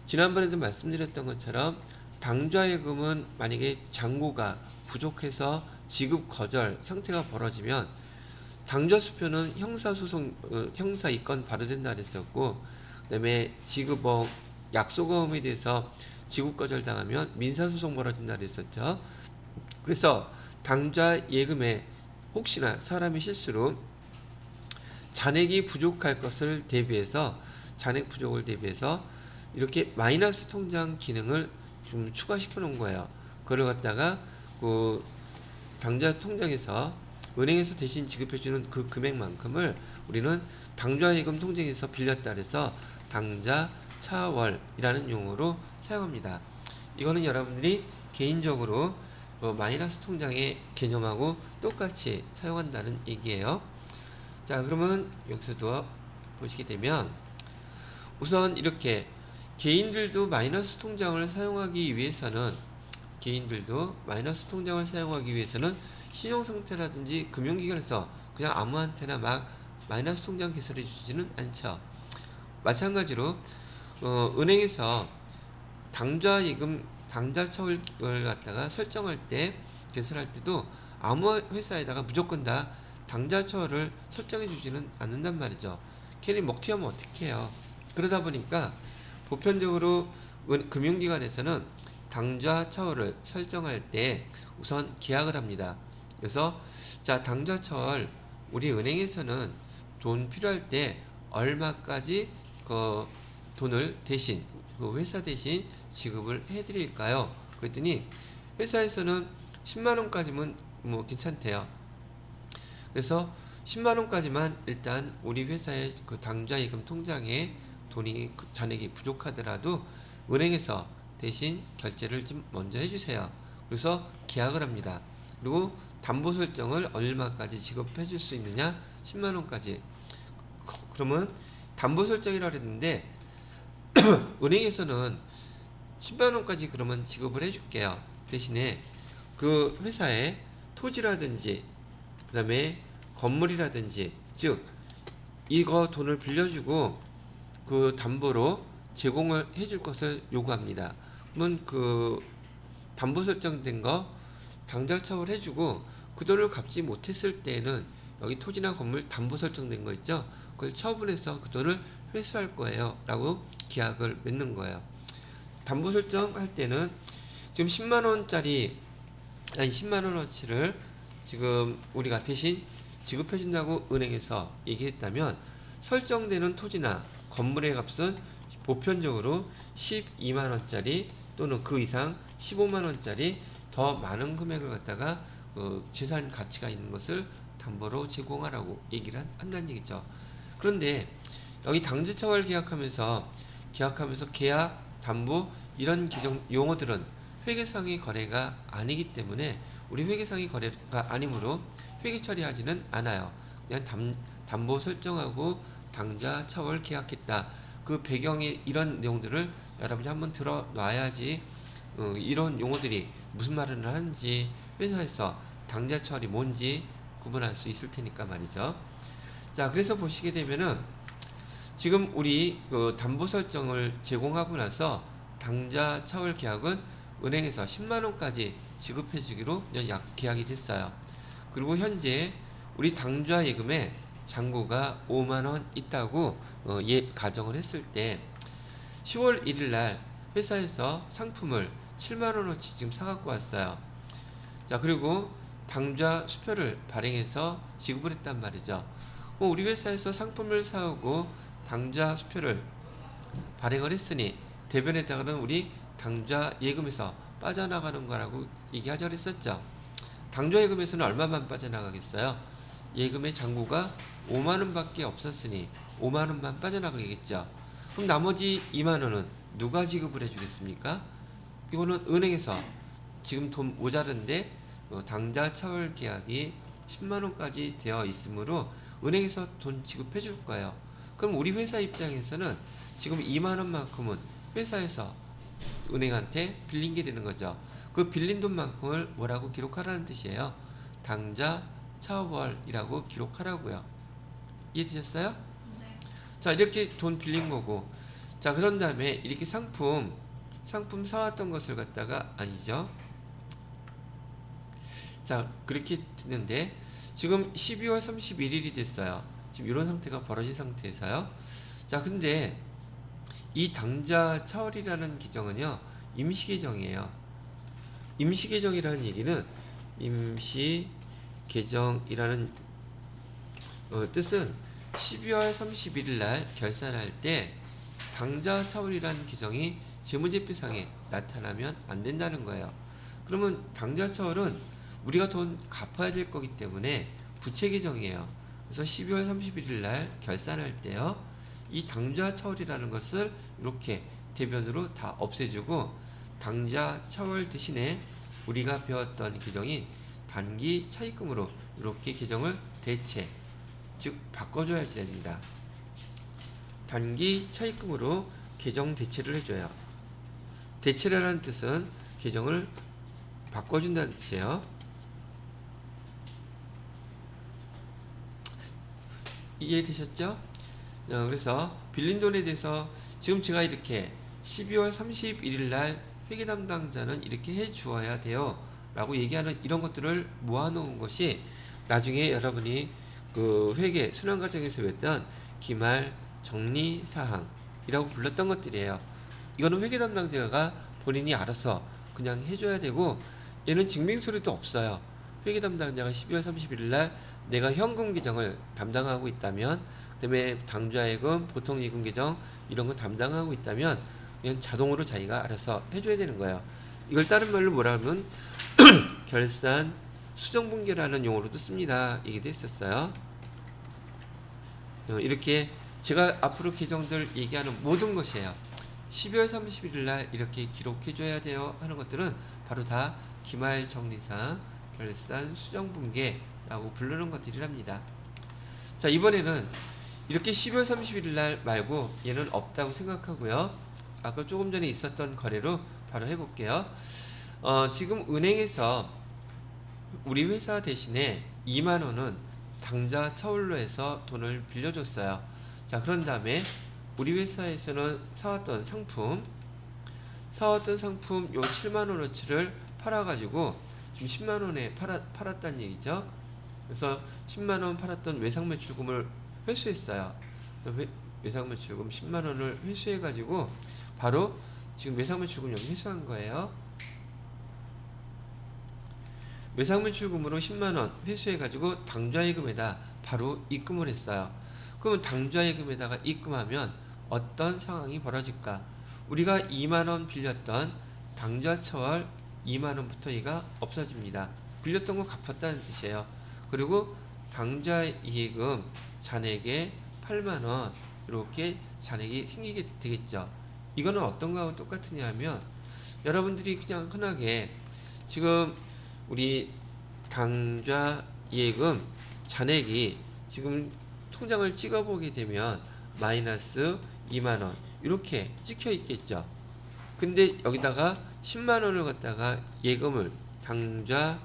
지난번에도 말씀드렸던 것처럼 당좌예금은 만약에 잔고가 부족해서 지급 거절 상태가 벌어지면 당좌수표는 형사소송, 형사이건 발효된다 그랬었고, 그 다음에 지급어음, 약소금에 대해서 지급 거절당하면 민사소송 벌어진다 그랬었죠. 그래서 당좌예금에 혹시나 사람이 실수로 잔액이 부족할 것을 대비해서 잔액 부족을 대비해서 이렇게 마이너스 통장 기능을 좀 추가시켜 놓은 거예요. 그걸 갖다가 그 당좌 통장에서 은행에서 대신 지급해주는 그 금액만큼을 우리는 당좌예금 통장에서 빌렸다 그래서 당좌 차월이라는 용어로 사용합니다. 이거는 여러분들이 개인적으로 마이너스 통장의 개념하고 똑같이 사용한다는 얘기예요. 자, 그러면 여기서도 보시게 되면 우선 이렇게 개인들도 마이너스 통장을 사용하기 위해서는 신용상태라든지 금융기관에서 그냥 아무한테나 막 마이너스 통장 개설해 주지는 않죠. 마찬가지로 은행에서 당좌처를 갖다가 설정할 때 개설할 때도 아무 회사에다가 무조건 다 당좌처를 설정해 주지는 않는단 말이죠. 괜히 먹튀하면 어떻게 해요. 그러다 보니까 보편적으로 금융기관에서는 당좌처를 설정할 때 우선 계약을 합니다. 그래서 자, 당좌처를 우리 은행에서는 돈 필요할 때 얼마까지 그 돈을 대신 그 회사 대신 지급을 해드릴까요? 그랬더니 회사에서는 10만 원까지면 뭐 괜찮대요. 그래서 10만 원까지만 일단 우리 회사의 그 당좌예금 통장에 돈이 잔액이 부족하더라도 은행에서 대신 결제를 좀 먼저 해주세요. 그래서 계약을 합니다. 그리고 담보 설정을 얼마까지 지급해 줄 수 있느냐? 10만 원까지. 그러면 담보 설정이라고 했는데 은행에서는 10만 원까지 그러면 지급을 해줄게요. 대신에 그 회사의 토지라든지 그다음에 건물이라든지 즉 이거 돈을 빌려주고 그 담보로 제공을 해줄 것을 요구합니다. 그러면 그 담보 설정된 거 당좌처분 해주고 그 돈을 갚지 못했을 때에는 여기 토지나 건물 담보 설정된 거 있죠? 그걸 처분해서 그 돈을 회수할 거예요. 라고 계약을 맺는 거예요. 담보 설정할 때는 지금 10만원짜리 아니 10만원어치를 지금 우리가 대신 지급해준다고 은행에서 얘기했다면 설정되는 토지나 건물의 값은 보편적으로 12만원짜리 또는 그 이상 15만원짜리 더 많은 금액을 갖다가 재산 가치가 있는 것을 담보로 제공하라고 얘기를 한다는 얘기죠. 그런데 여기 당지처를 계약하면서 계약, 담보 이런 기존 용어들은 회계상의 거래가 아니기 때문에 우리 회계상의 거래가 아니므로 회계 처리하지는 않아요. 그냥 담보 설정하고 당좌 처월 계약했다. 그 배경에 이런 내용들을 여러분이 한번 들어놔야지 이런 용어들이 무슨 말을 하는지 회사에서 당좌 처월이 뭔지 구분할 수 있을 테니까 말이죠. 자, 그래서 보시게 되면은 지금 우리 그 담보 설정을 제공하고 나서 당좌 처월 계약은 은행에서 10만 원까지 지급해 주기로 계약이 됐어요. 그리고 현재 우리 당좌 예금에 잔고가 5만 원 있다고 가정을 했을 때 10월 1일 날 회사에서 상품을 7만 원어치 지금 사갖고 왔어요. 자, 그리고 당좌 수표를 발행해서 지급을 했단 말이죠. 우리 회사에서 상품을 사오고 당좌 수표를 발행을 했으니 대변에다가는 우리 당좌 예금에서 빠져나가는 거라고 얘기하자 그랬었죠. 당좌 예금에서는 얼마만 빠져나가겠어요? 예금의 잔고가 5만 원밖에 없었으니 5만 원만 빠져나가겠죠. 그럼 나머지 2만 원은 누가 지급을 해주겠습니까? 이거는 은행에서 지금 돈 모자른데 당좌 처월 계약이 10만 원까지 되어 있으므로 은행에서 돈 지급해 줄 거예요. 그럼 우리 회사 입장에서는 지금 2만 원만큼은 회사에서 은행한테 빌린 게 되는 거죠. 그 빌린 돈만큼을 뭐라고 기록하라는 뜻이에요? 당좌 처월이라고 기록하라고요. 이해되셨어요? 네. 자, 이렇게 돈 빌린 거고, 자, 그런 다음에 이렇게 상품 사왔던 것을 갖다가 아니죠. 자, 그렇게 됐는데 지금 12월 31일이 됐어요. 지금 이런 상태가 벌어진 상태에서요. 자, 근데 이 당좌 처월이라는 규정은요, 임시개정이에요. 임시개정이라는 얘기는 임시개정이라는 뜻은 12월 31일 날 결산할 때 당좌 처월이라는 규정이 재무제표상에 나타나면 안 된다는 거예요. 그러면 당좌 처월은 우리가 돈 갚아야 될 거기 때문에 부채 개정이에요. 그래서 12월 31일 날 결산할 때요, 이 당좌 처월이라는 것을 이렇게 대변으로 다 없애주고 당좌 차월 대신에 우리가 배웠던 계정인 단기 차입금으로 이렇게 계정을 대체, 즉 바꿔줘야지 됩니다. 단기 차입금으로 계정 대체를 해줘요. 대체라는 뜻은 계정을 바꿔준다는 뜻이에요. 이해되셨죠? 그래서 빌린 돈에 대해서 지금 제가 이렇게 12월 31일 날 회계 담당자는 이렇게 해 주어야 돼요 라고 얘기하는 이런 것들을 모아놓은 것이 나중에 여러분이 그 회계 순환 과정에서 했던 기말 정리 사항이라고 불렀던 것들이에요. 이거는 회계 담당자가 본인이 알아서 그냥 해줘야 되고, 얘는 증빙서류도 없어요. 회계 담당자가 12월 31일 날 내가 현금 계정을 담당하고 있다면, 그 다음에 당좌예금, 보통예금 계정 이런 거 담당하고 있다면 그냥 자동으로 자기가 알아서 해줘야 되는 거예요. 이걸 다른 말로 뭐라 하면 결산 수정분계라는 용어로도 씁니다. 얘기도 했었어요. 이렇게 제가 앞으로 계정들 얘기하는 모든 것이에요. 12월 31일 날 이렇게 기록해줘야 돼요 하는 것들은 바로 다 기말정리상 결산 수정분계라고 부르는 것들이랍니다. 자, 이번에는 이렇게 12월 31일 날 말고 얘는 없다고 생각하고요. 아까 조금 전에 있었던 거래로 바로 해볼게요. 지금 은행에서 우리 회사 대신에 2만원은 당좌 차월로 해서 돈을 빌려줬어요. 자, 그런 다음에 우리 회사에서는 사왔던 상품 요 7만원어치를 팔아가지고 지금 10만원에 팔았다는 얘기죠. 그래서 10만원 팔았던 외상매출금을 회수했어요. 그래서 외상매출금 10만원을 회수해가지고 바로 지금 외상매출금 여기 회수한 거예요. 외상매출금으로 10만원 회수해가지고 당좌예금에다 바로 입금을 했어요. 그러면 당좌예금에다가 입금하면 어떤 상황이 벌어질까? 우리가 2만원 빌렸던 당좌차월 2만원부터 얘가 없어집니다. 빌렸던 거 갚았다는 뜻이에요. 그리고 당좌예금 잔액에 8만원 이렇게 잔액이 생기게 되겠죠. 이거는 어떤 거하고 똑같으냐 하면 여러분들이 그냥 흔하게 지금 우리 당좌예금 잔액이 지금 통장을 찍어보게 되면 마이너스 2만원 이렇게 찍혀 있겠죠. 근데 여기다가 10만원을 갖다가 예금을 당좌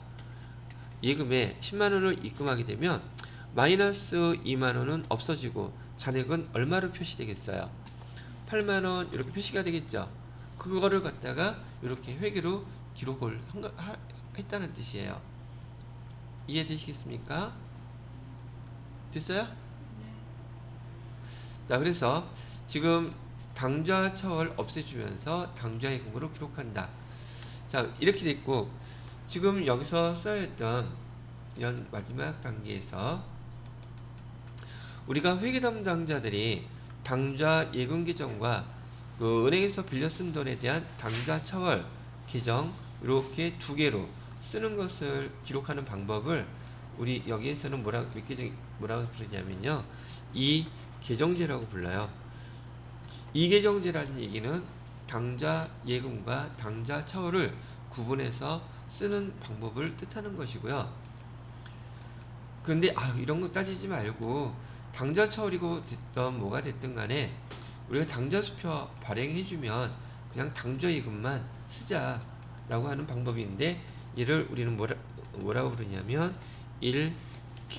예금에 10만원을 입금하게 되면 마이너스 2만원은 없어지고 잔액은 얼마로 표시되겠어요? 8만원 이렇게 표시가 되겠죠. 그거를 갖다가 이렇게 회계로 기록을 했다는 뜻이에요. 이해되시겠습니까? 됐어요? 자, 그래서 지금 당좌 차월 없애주면서 당좌예금으로 기록한다. 자, 이렇게 됐고, 지금 여기서 써야했던 이런 마지막 단계에서 우리가 회계 담당자들이 당좌 예금 계정과 그 은행에서 빌려 쓴 돈에 대한 당좌 차월 계정 이렇게 두 개로 쓰는 것을 기록하는 방법을 우리 여기에서는 뭐라고 부르냐면요, 이 계정제라고 불러요. 이 계정제라는 얘기는 당좌 예금과 당좌 차월을 구분해서 쓰는 방법을 뜻하는 것이고요. 그런데 이런 거 따지지 말고 당좌 차월이고 됐던 뭐가 됐든 간에 우리가 당좌 수표 발행해주면 그냥 당좌 예금만 쓰자라고 하는 방법인데, 얘를 우리는 뭐라고 부르냐면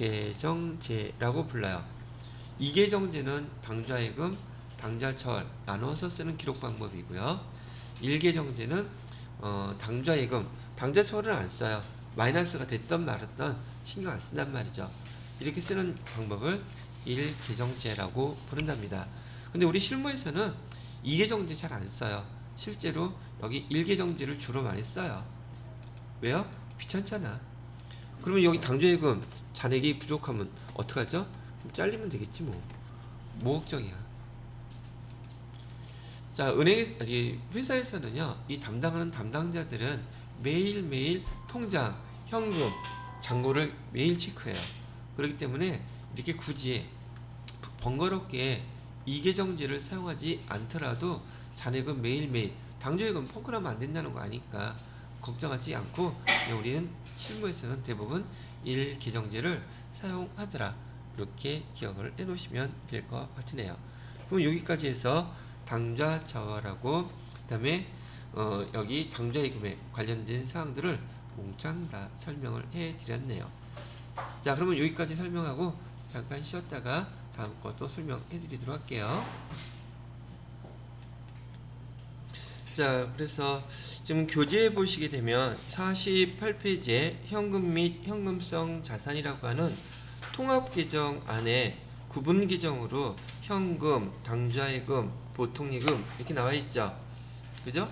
1계정제라고 불러요. 2계정제는 당좌예금, 당좌차월 나눠서 쓰는 기록 방법이고요. 1계정제는 당좌예금, 당좌차월은 안 써요. 마이너스가 됐던 말았던 신경 안 쓴단 말이죠. 이렇게 쓰는 방법을 1계정제라고 부른답니다. 근데 우리 실무에서는 2계정제 잘 안 써요. 실제로 여기 1계정제를 주로 많이 써요. 왜요? 귀찮잖아. 그러면 여기 당좌예금 잔액이 부족하면 어떡하죠? 그럼 잘리면 되겠지 뭐. 뭐 걱정이야. 자, 회사에서는요, 이 담당하는 담당자들은 매일매일 통장, 현금, 잔고를 매일 체크해요. 그렇기 때문에 이렇게 굳이 번거롭게 이계정제를 사용하지 않더라도 잔액은 매일매일 당좌예금 펑크나면 안 된다는 거 아니까 걱정하지 않고 그냥 우리는 실무에서는 대부분 일계정제를 사용하더라. 이렇게 기억을 해 놓으시면 될 것 같으네요. 그럼 여기까지 해서 당좌 자활하고 그다음에 여기 당좌예금에 관련된 사항들을 몽땅 다 설명을 해 드렸네요. 자, 그러면 여기까지 설명하고 잠깐 쉬었다가 다음 것도 설명해 드리도록 할게요. 자, 그래서 지금 교재에 보시게 되면 48페이지에 현금 및 현금성 자산이라고 하는 통합계정 안에 구분계정으로 현금, 당좌예금, 보통예금 이렇게 나와 있죠. 그죠?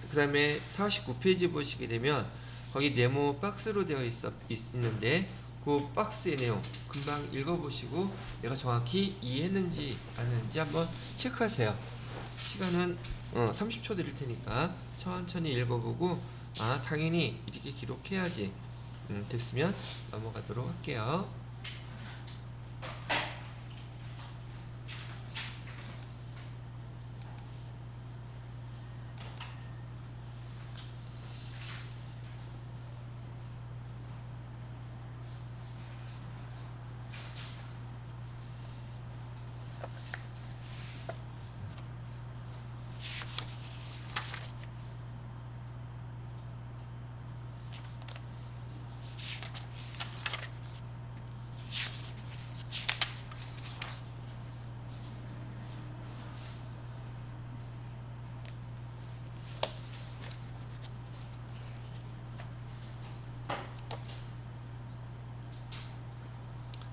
그 다음에 49페이지 보시게 되면 거기 네모 박스로 되어 있는데 그 박스의 내용 금방 읽어보시고 내가 정확히 이해했는지 안 했는지 한번 체크하세요. 시간은 30초 드릴 테니까 천천히 읽어보고 당연히 이렇게 기록해야지 됐으면 넘어가도록 할게요.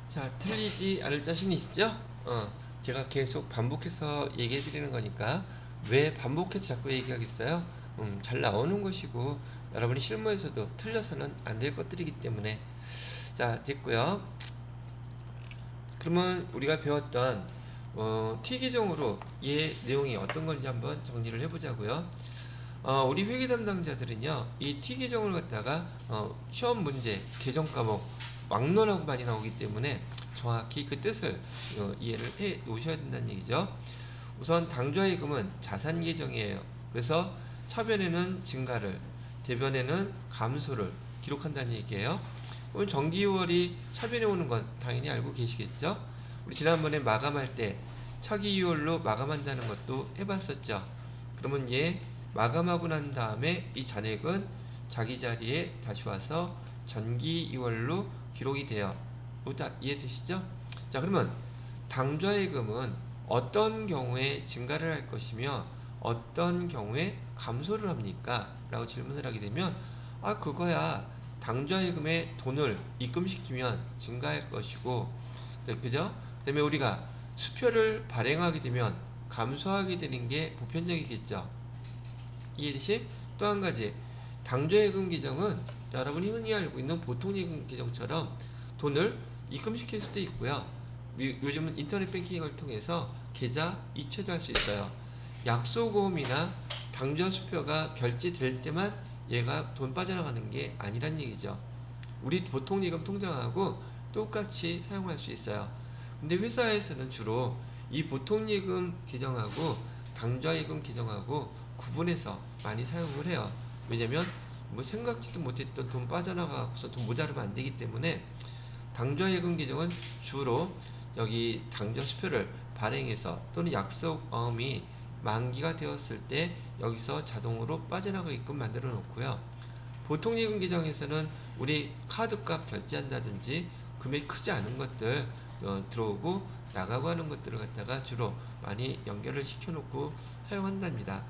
자, 틀리지 않을 자신 있죠? 제가 계속 반복해서 얘기해 드리는 거니까 왜 반복해서 자꾸 얘기하겠어요? 잘 나오는 것이고 여러분이 실무에서도 틀려서는 안 될 것들이기 때문에. 자, 됐고요. 그러면 우리가 배웠던 T계정으로 얘 내용이 어떤 건지 한번 정리를 해보자고요. 우리 회계 담당자들은요, 이 T계정을 갖다가 시험 문제, 계정 과목 막론하고 많이 나오기 때문에 정확히 그 뜻을 이해를 해 놓으셔야 된다는 얘기죠. 우선 당좌예금은 자산 계정이에요. 그래서 차변에는 증가를, 대변에는 감소를 기록한다는 얘기예요. 그럼 정기 6월이 차변에 오는 건 당연히 알고 계시겠죠? 우리 지난번에 마감할 때 차기 2월로 마감한다는 것도 해봤었죠. 그러면 얘 마감하고 난 다음에 이 잔액은 자기 자리에 다시 와서 전기 2월로 기록이 돼요. 이해되시죠? 자, 그러면 당좌예금은 어떤 경우에 증가를 할 것이며 어떤 경우에 감소를 합니까? 라고 질문을 하게 되면 그거야 당좌예금에 돈을 입금시키면 증가할 것이고, 그죠? 그 다음에 우리가 수표를 발행하게 되면 감소하게 되는 게 보편적이겠죠. 이해되시? 또 한 가지, 당좌예금 계정은 여러분이 흔히 알고 있는 보통예금 계정처럼 돈을 입금시킬 수도 있고요. 요즘은 인터넷 뱅킹을 통해서 계좌 이체도 할 수 있어요. 약소보험이나 당좌 수표가 결제될 때만 얘가 돈 빠져나가는 게 아니란 얘기죠. 우리 보통예금 통장하고 똑같이 사용할 수 있어요. 근데 회사에서는 주로 이 보통예금 계정하고 당좌예금 계정하고 구분해서 많이 사용을 해요. 왜냐면 생각지도 못했던 돈 빠져나가서 돈 모자르면 안 되기 때문에 당좌예금 계정은 주로 여기 당좌 수표를 발행해서 또는 약속어음이 만기가 되었을 때 여기서 자동으로 빠져나가게끔 만들어 놓고요. 보통예금 계정에서는 우리 카드값 결제한다든지 금액이 크지 않은 것들 들어오고 나가고 하는 것들을 갖다가 주로 많이 연결을 시켜놓고 사용한답니다.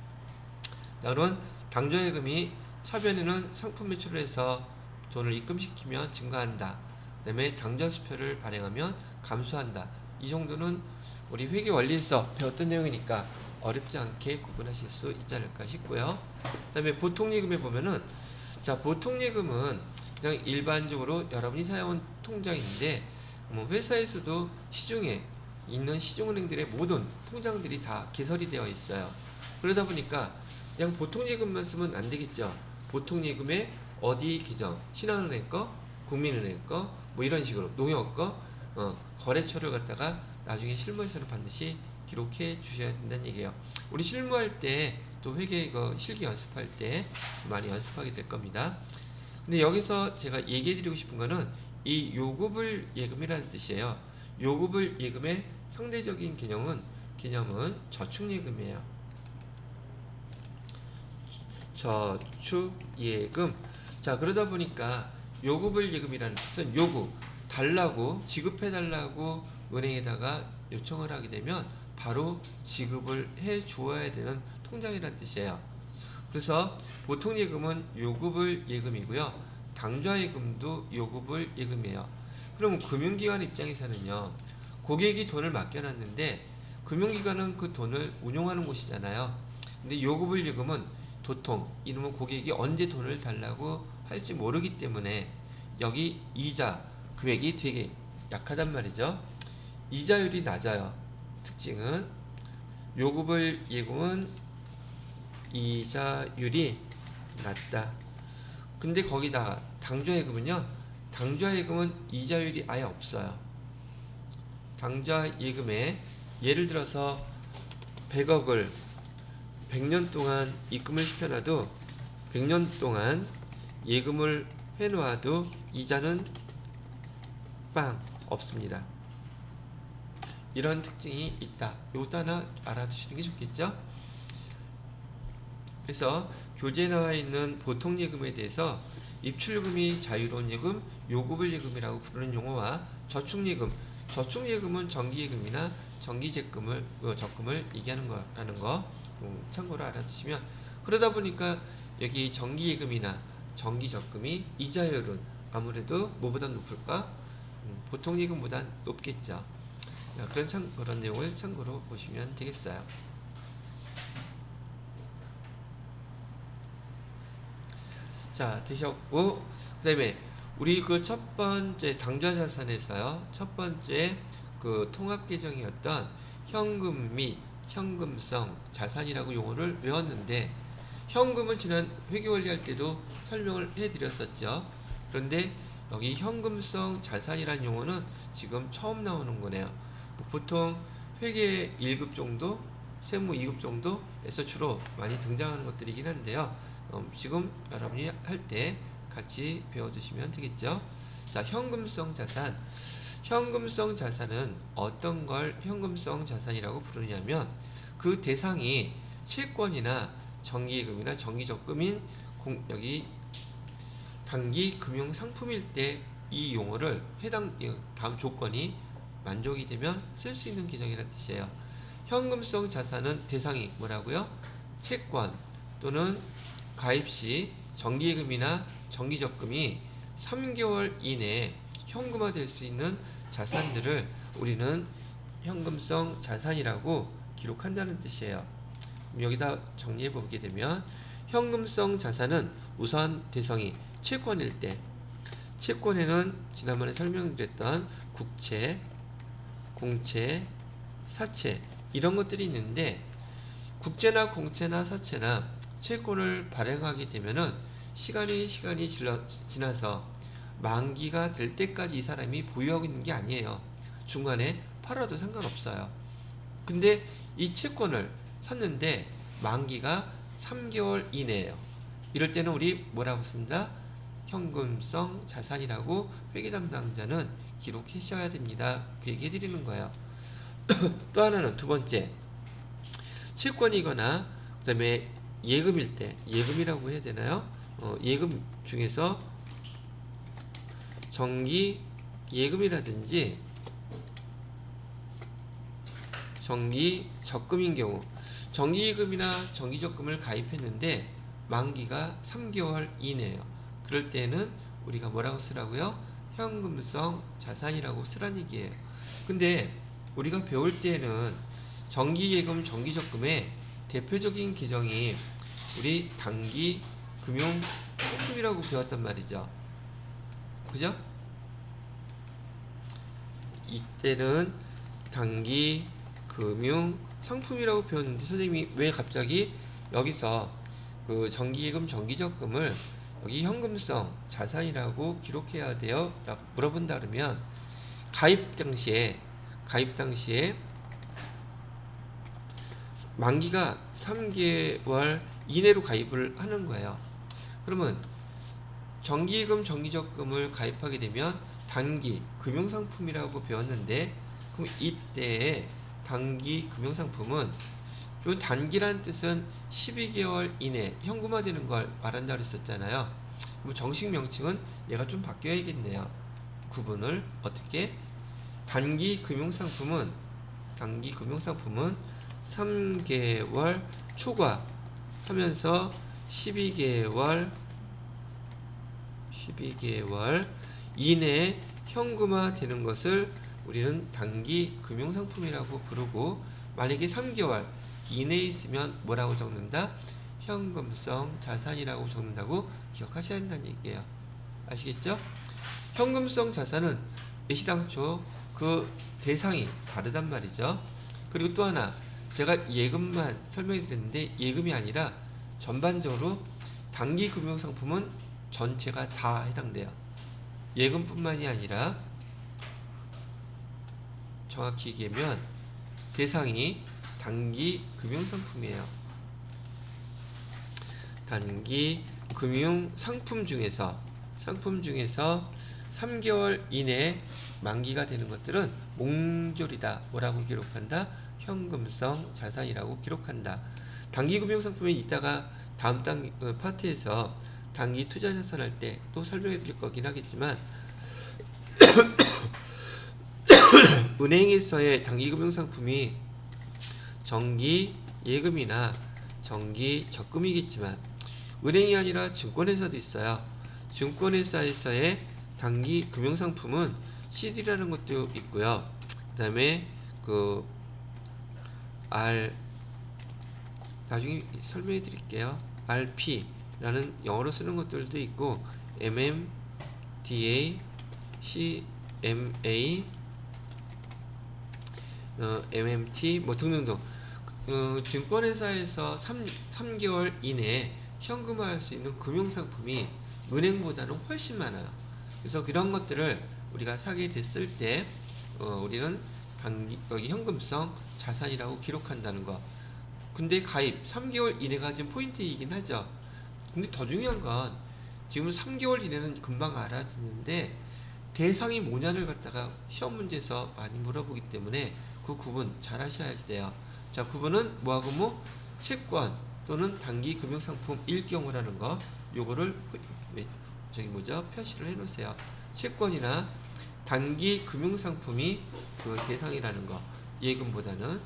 자, 그럼 당좌예금이 차변에는 상품 매출을 해서 돈을 입금시키면 증가한다. 그 다음에 당좌수표를 발행하면 감소한다. 이 정도는 우리 회계 원리에서 배웠던 내용이니까 어렵지 않게 구분하실 수 있지 않을까 싶고요. 그 다음에 보통예금에 보면은, 자, 보통예금은 그냥 일반적으로 여러분이 사용한 통장인데 회사에서도 시중에 있는 시중은행들의 모든 통장들이 다 개설이 되어 있어요. 그러다 보니까 그냥 보통예금만 쓰면 안 되겠죠. 보통예금에 어디 계정, 신한은행 거, 국민은행 거, 이런 식으로 농협 거, 거래처를 갖다가 나중에 실무에서는 반드시 기록해 주셔야 된다는 얘기예요. 우리 실무할 때 또 회계 이거 실기 연습할 때 많이 연습하게 될 겁니다. 근데 여기서 제가 얘기해 드리고 싶은 거는 이 요구불 예금이라는 뜻이에요. 요구불 예금의 상대적인 개념은 저축예금이에요. 저축예금. 자, 그러다 보니까 요구불 예금이라는 뜻은 요구, 달라고, 지급해달라고 은행에다가 요청을 하게 되면 바로 지급을 해 주어야 되는 통장이라는 뜻이에요. 그래서 보통 예금은 요구불 예금이고요. 당좌 예금도 요구불 예금이에요. 그럼 금융기관 입장에서는요, 고객이 돈을 맡겨놨는데 금융기관은 그 돈을 운용하는 곳이잖아요. 근데 요구불 예금은 도통 이놈의 고객이 언제 돈을 달라고 할지 모르기 때문에 여기 이자 금액이 되게 약하단 말이죠. 이자율이 낮아요. 특징은 요구불 예금은 이자율이 낮다. 근데 거기다가 당좌예금은요, 당좌예금은 이자율이 아예 없어요. 당좌예금에 예를 들어서 100억을 100년 동안 입금을 시켜놔도 100년 동안 예금을 해놓아도 이자는 빵 없습니다. 이런 특징이 있다. 이것도 하나 알아두시는 게 좋겠죠? 그래서 교재에 나와 있는 보통 예금에 대해서 입출금이 자유로운 예금, 요구불 예금이라고 부르는 용어와 저축예금, 저축예금은 정기예금이나 정기적금을 얘기하는 거라는 거 참고로 알아두시면, 그러다 보니까 여기 정기예금이나 정기적금이 이자율은 아무래도 뭐보다 높을까? 보통 예금보다 높겠죠. 그런 내용을 참고로 보시면 되겠어요. 자, 되셨고, 그 다음에 우리 그 첫 번째 당좌자산에서요, 첫 번째 그 통합 계정이었던 현금 및 현금성 자산이라고 용어를 외웠는데, 현금은 지난 회계원리할 때도 설명을 해드렸었죠. 그런데 여기 현금성 자산이라는 용어는 지금 처음 나오는 거네요. 보통 회계 1급 정도, 세무 2급 정도에서 주로 많이 등장하는 것들이긴 한데요. 지금 여러분이 할 때 같이 배워두시면 되겠죠. 자, 현금성 자산. 현금성 자산은 어떤 걸 현금성 자산이라고 부르냐면, 그 대상이 채권이나 정기예금이나 정기적금인 여기 단기 금융 상품일 때 이 용어를 다음 조건이 만족이 되면 쓸 수 있는 계정이라는 뜻이에요. 현금성 자산은 대상이 뭐라고요? 채권 또는 가입 시 정기예금이나 정기적금이 3개월 이내에 현금화될 수 있는 자산들을 우리는 현금성 자산이라고 기록한다는 뜻이에요. 여기다 정리해 보게 되면, 현금성 자산은 우선 대상이 채권일 때, 채권에는 지난번에 설명드렸던 국채, 공채, 사채 이런 것들이 있는데, 국채나 공채나 사채나 채권을 발행하게 되면은 시간이 지나서 만기가 될 때까지 이 사람이 보유하고 있는 게 아니에요. 중간에 팔아도 상관없어요. 근데 이 채권을 샀는데 만기가 3개월 이내예요. 이럴 때는 우리 뭐라고 쓴다? 현금성 자산이라고 회계 담당자는 기록하셔야 됩니다. 그 얘기 해드리는 거예요. 또 하나는 두 번째, 채권이거나 그 다음에 예금일 때, 예금이라고 해야 되나요? 예금 중에서 정기 예금이라든지 정기 적금인 경우, 정기예금이나 정기적금을 가입했는데 만기가 3개월 이내예요. 그럴 때는 우리가 뭐라고 쓰라고요? 현금성 자산이라고 쓰란 얘기예요. 근데 우리가 배울 때는 정기예금, 정기적금의 대표적인 계정이 우리 단기 금융 상품이라고 배웠단 말이죠. 그죠? 이때는 단기 금융 상품이라고 배웠는데, 선생님이 왜 갑자기 여기서 그 정기예금, 정기적금을 여기 현금성 자산이라고 기록해야 돼요? 라고 물어본다 그러면, 가입 당시에 만기가 3개월 이내로 가입을 하는 거예요. 그러면 정기예금, 정기적금을 가입하게 되면 단기 금융상품이라고 배웠는데, 그럼 이때 단기 금융상품은, 요 단기란 뜻은 12개월 이내 현금화되는 걸 말한다고 했었잖아요. 그럼 정식 명칭은 얘가 좀 바뀌어야겠네요. 구분을 어떻게? 단기 금융상품은 3개월 초과 하면서 12개월 이내에 현금화 되는 것을 우리는 단기 금융상품이라고 부르고, 만약에 3개월 이내에 있으면 뭐라고 적는다? 현금성 자산이라고 적는다고 기억하셔야 한다는 얘기예요. 아시겠죠? 현금성 자산은 애시당초 그 대상이 다르단 말이죠. 그리고 또 하나, 제가 예금만 설명해 드렸는데 예금이 아니라 전반적으로 단기 금융상품은 전체가 다 해당돼요. 예금뿐만이 아니라 정확히 얘기하면 대상이 단기 금융상품이에요. 단기 금융상품 중에서 3개월 이내에 만기가 되는 것들은 몽졸이다. 뭐라고 기록한다? 현금성 자산이라고 기록한다. 단기 금융상품에 이따가 다음 파트에서 단기 투자 자산 할 때 또 설명해 드릴 거긴 하겠지만, 은행에서의 단기 금융상품이 정기 예금이나 정기 적금이겠지만, 은행이 아니라 증권회사도 있어요. 증권회사에서의 단기 금융상품은 CD라는 것도 있고요. 그 다음에 나중에 설명해 드릴게요. RP라는 영어로 쓰는 것들도 있고, MMDA, CMA, MMT 뭐 등등등. 증권회사에서 3개월 이내에 현금화할 수 있는 금융상품이 은행보다는 훨씬 많아요. 그래서 그런 것들을 우리가 사게 됐을 때 우리는 여기 현금성 자산이라고 기록한다는 거. 근데 가입 3개월 이내가 지금 포인트이긴 하죠. 근데 더 중요한 건 지금 3개월 이내는 금방 알아듣는데, 대상이 뭐냐를 갖다가 시험 문제에서 많이 물어보기 때문에 그 구분 잘 하셔야 돼요. 자, 구분은 뭐하고 뭐? 채권 또는 단기 금융상품 일 경우라는 거, 요거를 표시를 해 놓으세요. 채권이나 단기 금융상품이 그 대상이라는 거, 예금보다는.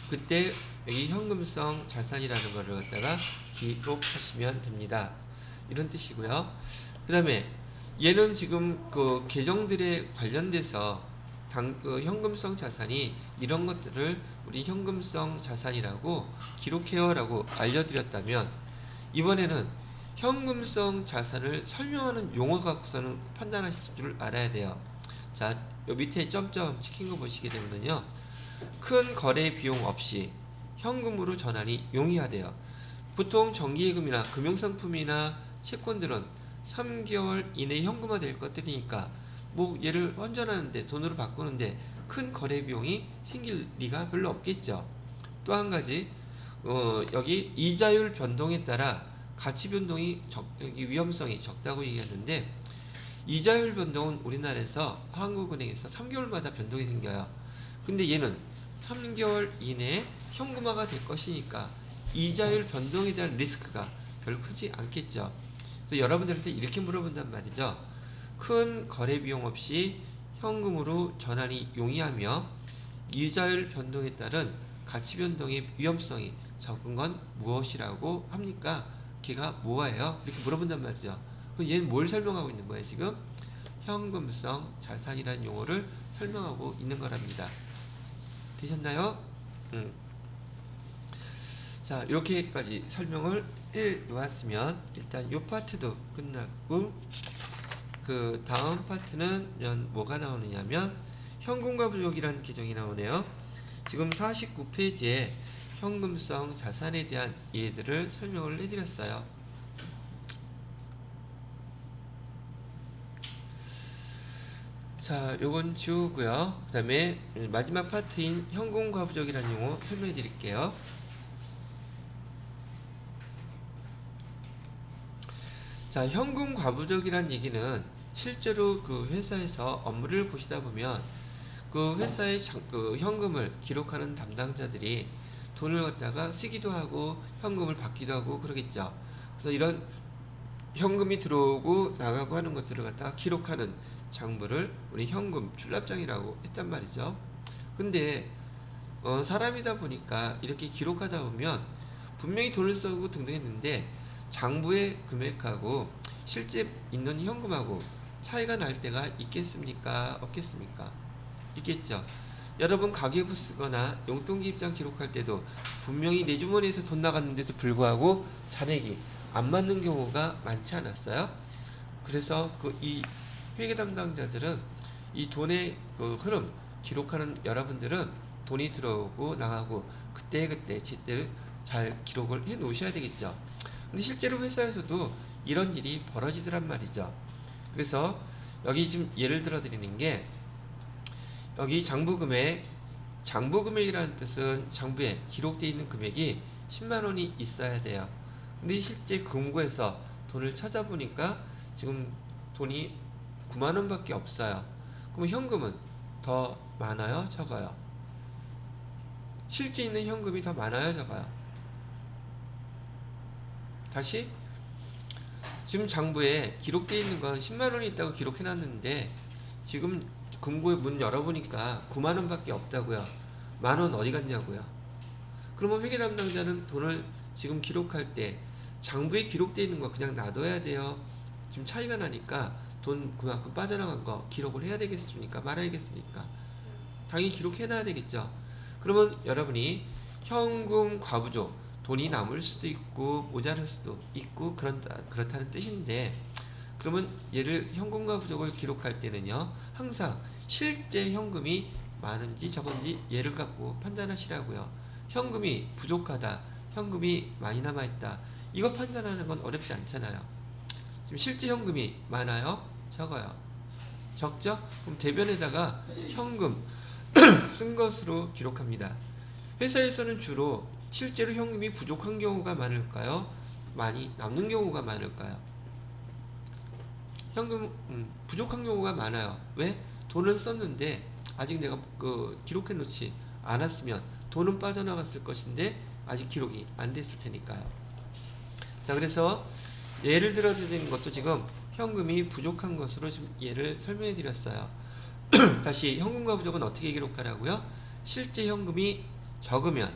그때 여기 현금성 자산이라는 거를 갖다가 기록하시면 됩니다. 이런 뜻이고요. 그 다음에 얘는 지금 그 계정들에 관련돼서 현금성 자산이 이런 것들을 우리 현금성 자산이라고 기록해요 라고 알려드렸다면, 이번에는 현금성 자산을 설명하는 용어 갖고서는 판단하실 줄 알아야 돼요. 자, 요 밑에 점점 찍힌 거 보시게 되면요, 큰 거래 비용 없이 현금으로 전환이 용이하대요. 보통 정기예금이나 금융상품이나 채권들은 3개월 이내 현금화 될 것들이니까 뭐 얘를 환전하는데, 돈으로 바꾸는데 큰 거래 비용이 생길 리가 별로 없겠죠. 또 한 가지, 여기 이자율 변동에 따라 가치 변동이 여기 위험성이 적다고 얘기하는데, 이자율 변동은 우리나라에서 한국은행에서 3개월마다 변동이 생겨요. 근데 얘는 3개월 이내에 현금화가 될 것이니까 이자율 변동에 대한 리스크가 별 크지 않겠죠. 그래서 여러분들한테 이렇게 물어본단 말이죠. 큰 거래 비용 없이 현금으로 전환이 용이하며 이자율 변동에 따른 가치 변동의 위험성이 적은 건 무엇이라고 합니까? 걔가 뭐예요? 이렇게 물어본단 말이죠. 그럼 얘는 뭘 설명하고 있는 거예요? 지금 현금성 자산이라는 용어를 설명하고 있는 거랍니다. 되셨나요? 자, 이렇게까지 설명을 해 놓았으면 일단 이 파트도 끝났고, 그 다음 파트는 뭐가 나오느냐면 현금과 부족이라는 규정이 나오네요. 지금 49페이지에 현금성 자산에 대한 예들을 설명을 해드렸어요. 자, 요건 지우고요. 그 다음에 마지막 파트인 현금과부족이라는 용어 설명해 드릴게요. 자, 현금과부족이란 얘기는 실제로 그 회사에서 업무를 보시다 보면 그 회사의 그 현금을 기록하는 담당자들이 돈을 갖다가 쓰기도 하고 현금을 받기도 하고 그러겠죠. 그래서 이런 현금이 들어오고 나가고 하는 것들을 갖다가 기록하는 장부를 우리 현금 출납장이라고 했단 말이죠. 근데 사람이다 보니까 이렇게 기록하다 보면 분명히 돈을 쓰고 등등 했는데 장부의 금액하고 실제 있는 현금하고 차이가 날 때가 있겠습니까? 없겠습니까? 있겠죠. 여러분 가계부 쓰거나 용돈기 입장 기록할 때도 분명히 내 주머니에서 돈 나갔는데도 불구하고 잔액이 안 맞는 경우가 많지 않았어요? 그래서 이 회계 담당자들은 이 돈의 그 흐름 기록하는 여러분들은 돈이 들어오고 나가고 그때 제때를 잘 기록을 해 놓으셔야 되겠죠. 근데 실제로 회사에서도 이런 일이 벌어지더란 말이죠. 그래서 여기 지금 예를 들어 드리는 게 여기 장부금액이라는 뜻은 장부에 기록되어 있는 금액이 10만원이 있어야 돼요. 근데 실제 금고에서 돈을 찾아보니까 지금 돈이 9만원 밖에 없어요. 그럼 현금은 더 많아요? 적어요? 실제 있는 현금이 더 많아요? 적어요? 다시 지금 장부에 기록되어 있는 건 10만원이 있다고 기록해놨는데 지금 금고에 문 열어보니까 9만원 밖에 없다고요. 만원 어디 갔냐고요. 그러면 회계 담당자는 돈을 지금 기록할 때 장부에 기록되어 있는 거 그냥 놔둬야 돼요. 지금 차이가 나니까 돈 그만큼 빠져나간 거 기록을 해야 되겠습니까? 말아야겠습니까? 당연히 기록해놔야 되겠죠. 그러면 여러분이 현금 과부족, 돈이 남을 수도 있고 모자랄 수도 있고 그렇다는 뜻인데, 그러면 얘를 현금과 부족을 기록할 때는요 항상 실제 현금이 많은지 적은지 얘를 갖고 판단하시라고요. 현금이 부족하다, 현금이 많이 남아있다, 이거 판단하는 건 어렵지 않잖아요. 지금 실제 현금이 많아요? 적어요? 적죠? 그럼 대변에다가 현금 쓴 것으로 기록합니다. 회사에서는 주로 실제로 현금이 부족한 경우가 많을까요? 많이 남는 경우가 많을까요? 현금 부족한 경우가 많아요. 왜? 돈을 썼는데 아직 내가 기록해 놓지 않았으면 돈은 빠져나갔을 것인데 아직 기록이 안 됐을 테니까요. 자, 그래서 예를 들어 드리는 것도 지금 현금이 부족한 것으로 지금 예를 설명해 드렸어요. 다시 현금과 부족은 어떻게 기록하라고요? 실제 현금이 적으면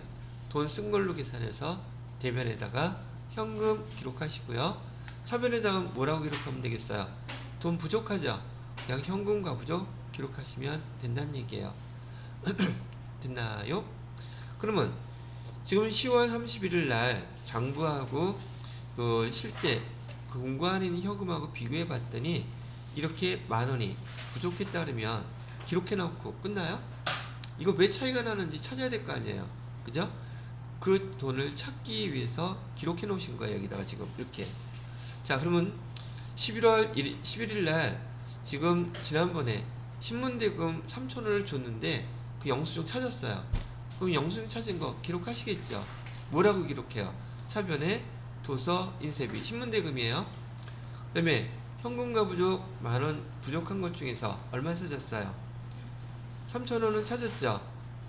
돈 쓴 걸로 계산해서 대변에다가 현금 기록하시고요. 차변에다가 뭐라고 기록하면 되겠어요? 돈 부족하죠? 그냥 현금과 부족 기록하시면 된다는 얘기예요. 됐나요? 그러면 지금 10월 31일 날 장부하고 실제 공고안에 있는 현금하고 비교해 봤더니 이렇게 만원이 부족했다 그러면 기록해 놓고 끝나요? 이거 왜 차이가 나는지 찾아야 될 거 아니에요. 그죠? 그 돈을 찾기 위해서 기록해 놓으신 거예요. 여기다가 지금 이렇게. 자, 그러면 11일 날 지금 지난번에 신문대금 3,000원을 줬는데 그 영수증 찾았어요. 그럼 영수증 찾은 거 기록하시겠죠? 뭐라고 기록해요? 차변에 도서, 인쇄비, 신문대금이에요. 그 다음에 현금과 부족, 만원 부족한 것 중에서 얼마 찾았어요? 3,000원은 찾았죠?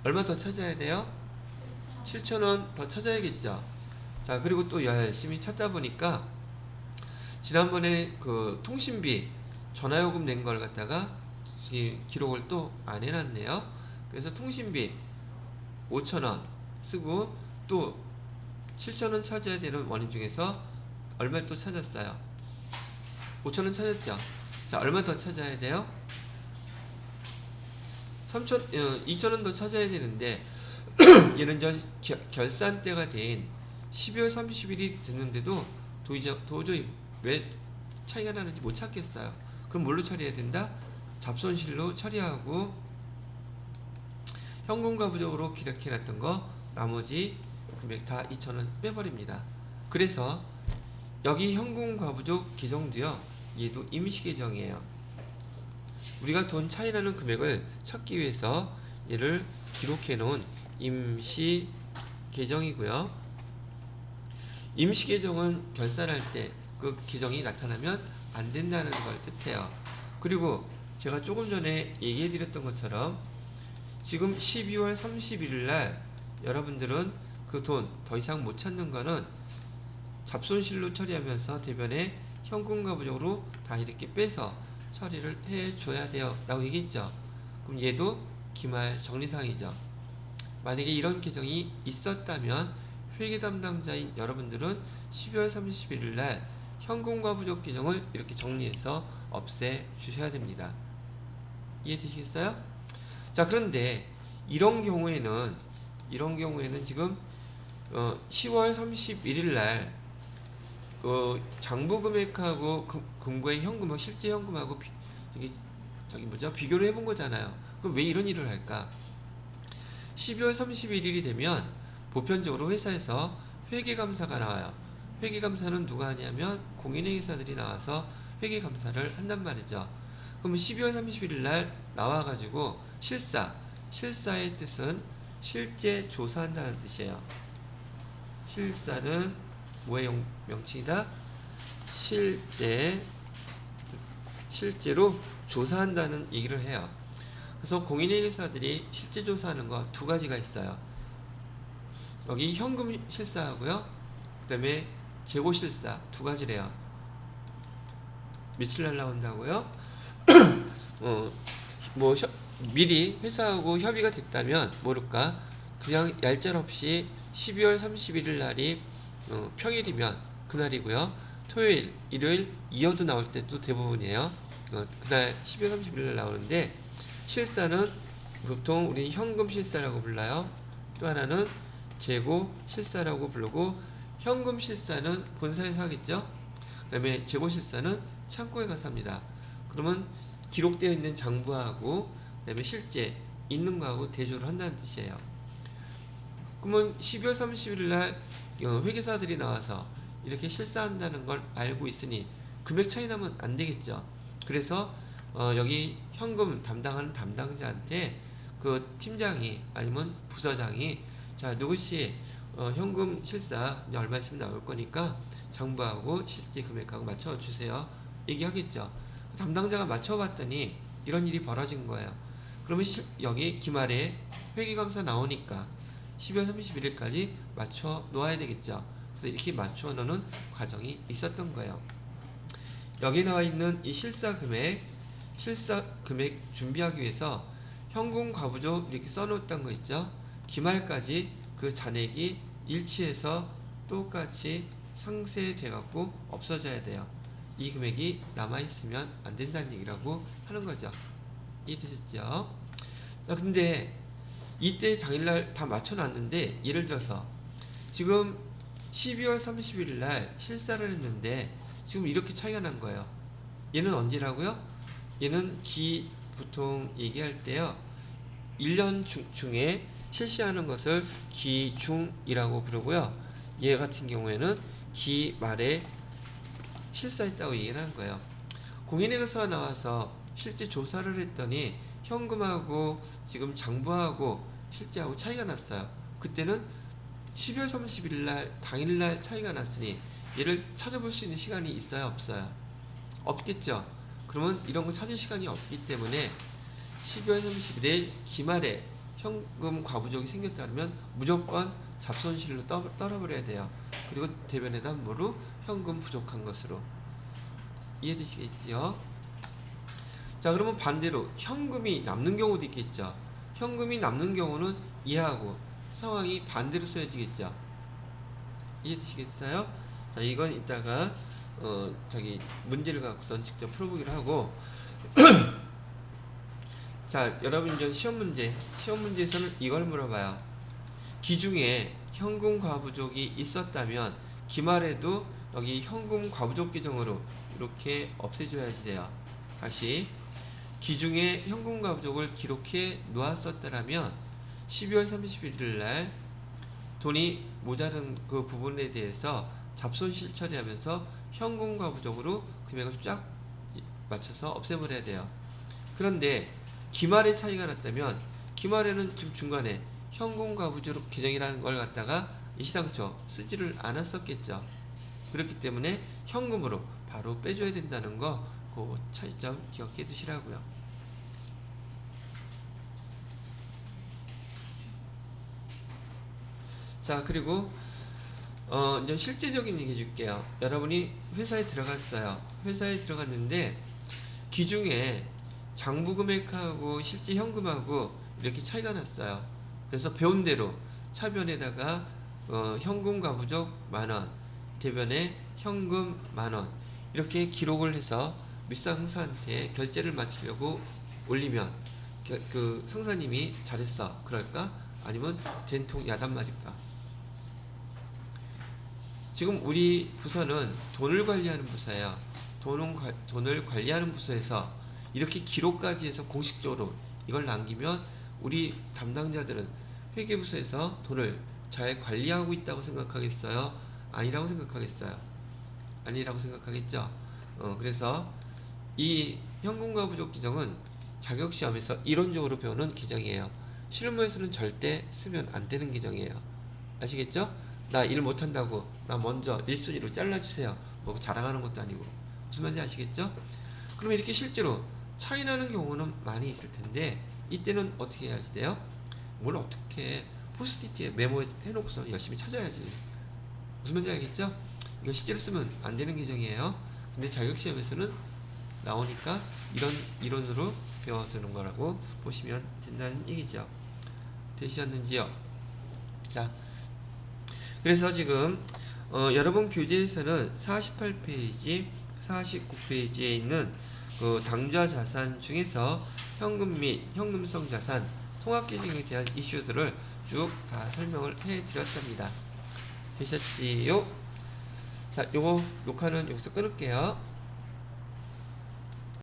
얼마 더 찾아야 돼요? 7,000원 더 찾아야겠죠? 자, 그리고 또 열심히 찾다 보니까 지난번에 통신비 전화요금 낸 걸 갖다가 기록을 또 안 해놨네요. 그래서 통신비 5,000원 쓰고 또 7,000원 찾아야 되는 원인 중에서 얼마를 또 찾았어요? 5,000원 찾았죠? 자, 얼마 더 찾아야 돼요? 2,000원 더 찾아야 되는데 얘는 결산 때가 된 12월 30일이 됐는데도 도저히 왜 차이가 나는지 못 찾겠어요. 그럼 뭘로 처리해야 된다? 잡손실로 처리하고 현금과 부족으로 기록해놨던 거 나머지 금액 다 2,000원 빼버립니다. 그래서 여기 현금과 부족 계정도요, 얘도 임시 계정이에요. 우리가 돈 차이 나는 금액을 찾기 위해서 얘를 기록해 놓은 임시 계정이고요. 임시 계정은 결산할 때 그 계정이 나타나면 안 된다는 걸 뜻해요. 그리고 제가 조금 전에 얘기해 드렸던 것처럼 지금 12월 31일 날 여러분들은 그 돈 더 이상 못 찾는 거는 잡손실로 처리하면서 대변에 현금과 부족으로 다 이렇게 빼서 처리를 해 줘야 돼요 라고 얘기했죠. 그럼 얘도 기말 정리사항이죠. 만약에 이런 계정이 있었다면 회계 담당자인 여러분들은 12월 31일 날 현금과 부족 계정을 이렇게 정리해서 없애 주셔야 됩니다. 이해되시겠어요? 자, 그런데 이런 경우에는 지금 10월 31일 날 장부 금액하고 금고의 현금하고 실제 현금하고 비교를 해본 거잖아요. 그럼 왜 이런 일을 할까? 12월 31일이 되면 보편적으로 회사에서 회계감사가 나와요. 회계감사는 누가 하냐면 공인회계사들이 나와서 회계감사를 한단 말이죠. 그럼 12월 31일 날 나와가지고 실사의 뜻은 실제 조사한다는 뜻이에요. 실사는 뭐의 명칭이다? 실제로 조사한다는 얘기를 해요. 그래서 공인회계사들이 실제 조사하는 거 두 가지가 있어요. 여기 현금 실사하고요. 그 다음에 재고 실사 두 가지래요. 며칠 날 나온다고요? 미리 회사하고 협의가 됐다면 모를까 그냥 얄짤 없이 12월 31일 날이 평일이면 그날이고요. 토요일, 일요일 이어도 나올 때도 대부분이에요. 그날 12월 31일 날 나오는데 실사는 보통 우리 현금 실사라고 불러요. 또 하나는 재고 실사라고 부르고 현금 실사는 본사에서 하겠죠. 그 다음에 재고 실사는 창고에 가서 합니다. 그러면 기록되어 있는 장부하고 그 다음에 실제 있는 거하고 대조를 한다는 뜻이에요. 그러면 12월 30일 날 회계사들이 나와서 이렇게 실사한다는 걸 알고 있으니 금액 차이 나면 안 되겠죠. 그래서 여기 현금 담당하는 담당자한테 그 팀장이 아니면 부서장이 자 누구씨 현금 실사 이제 얼마 있으면 나올 거니까 장부하고 실제 금액하고 맞춰주세요 얘기하겠죠. 담당자가 맞춰봤더니 이런 일이 벌어진 거예요. 그러면 여기 기말에 회계감사 나오니까 12월 31일까지 맞춰 놓아야 되겠죠. 그래서 이렇게 맞춰 놓는 과정이 있었던 거예요. 여기 나와 있는 이 실사 금액 준비하기 위해서 현금 과부족 이렇게 써놓았던 거 있죠. 기말까지 그 잔액이 일치해서 똑같이 상쇄돼 갖고 없어져야 돼요. 이 금액이 남아있으면 안 된다는 얘기라고 하는 거죠. 이해되셨죠? 자, 근데 이때 당일날 다 맞춰놨는데 예를 들어서 지금 12월 31일 날 실사를 했는데 지금 이렇게 차이가 난 거예요. 얘는 언제라고요? 얘는 보통 얘기할 때요 1년 중에 실시하는 것을 기중이라고 부르고요. 얘 같은 경우에는 기말에 실사했다고 얘기를 하는 거예요. 공인회계사가 나와서 실제 조사를 했더니 현금하고 지금 장부하고 실제하고 차이가 났어요. 그때는 12월 30일 날 당일날 차이가 났으니 얘를 찾아볼 수 있는 시간이 있어요 없어요? 없겠죠. 그러면 이런 거 찾을 시간이 없기 때문에 12월 31일 기말에 현금 과부족이 생겼다 그러면 무조건 잡손실로 떨어버려야 돼요. 그리고 대변에다 뭐로 현금 부족한 것으로. 이해되시겠죠? 자, 그러면 반대로 현금이 남는 경우도 있겠죠. 현금이 남는 경우는 이해하고 상황이 반대로 써지겠죠. 이해되시겠어요? 자, 이건 이따가 문제를 갖고선 직접 풀어보기로 하고 자, 여러분 이제 시험 문제에서는 이걸 물어봐요. 기중에 현금 과부족이 있었다면 기말에도 여기 현금 과부족 계정으로 이렇게 없애줘야지 돼요. 다시 기중에 현금 과부족을 기록해 놓았었다면 12월 31일 날 돈이 모자른 그 부분에 대해서 잡손실 처리하면서 현금 과부족으로 금액을 쫙 맞춰서 없애버려야 돼요. 그런데 기말에 차이가 났다면 기말에는 지금 중간에 현금 가부제로 규정이라는 걸 갖다가 이 시당초 쓰지를 않았었겠죠. 그렇기 때문에 현금으로 바로 빼줘야 된다는 거, 그 차이점 기억해 두시라고요. 자, 그리고 이제 실제적인 얘기 해줄게요. 여러분이 회사에 들어갔어요. 회사에 들어갔는데 기중에 장부 금액하고 실제 현금하고 이렇게 차이가 났어요. 그래서 배운 대로 차변에다가 현금 가부족 만원, 대변에 현금 만원 이렇게 기록을 해서 윗상 상사한테 결제를 마치려고 올리면 그 상사님이 잘했어 그럴까? 아니면 된통 야단 맞을까? 지금 우리 부서는 돈을 관리하는 부서예요. 돈을 관리하는 부서에서 이렇게 기록까지 해서 공식적으로 이걸 남기면 우리 담당자들은 회계부서에서 돈을 잘 관리하고 있다고 생각하겠어요? 아니라고 생각하겠어요? 아니라고 생각하겠죠? 그래서 이 현금과 부족 규정은 자격시험에서 이론적으로 배우는 규정이에요. 실무에서는 절대 쓰면 안 되는 규정이에요. 아시겠죠? 나 일 못한다고 나 먼저 1순위로 잘라주세요. 뭐 자랑하는 것도 아니고. 무슨 말인지 아시겠죠? 그러면 이렇게 실제로 차이 나는 경우는 많이 있을 텐데 이때는 어떻게 해야지 돼요? 뭘 어떻게 포스트잇에 메모해놓고서 열심히 찾아야지. 무슨 말인지 알겠죠? 이거 실제로 쓰면 안 되는 규정이에요. 근데 자격시험에서는 나오니까 이런 이론으로 배워두는 거라고 보시면 된다는 얘기죠. 되셨는지요? 자, 그래서 지금 여러분 교재에서는 48페이지, 49페이지에 있는 그 당좌 자산 중에서 현금 및 현금성 자산 통합 기준에 대한 이슈들을 쭉 다 설명을 해드렸답니다. 되셨지요? 자, 요거 녹화는 여기서 끊을게요.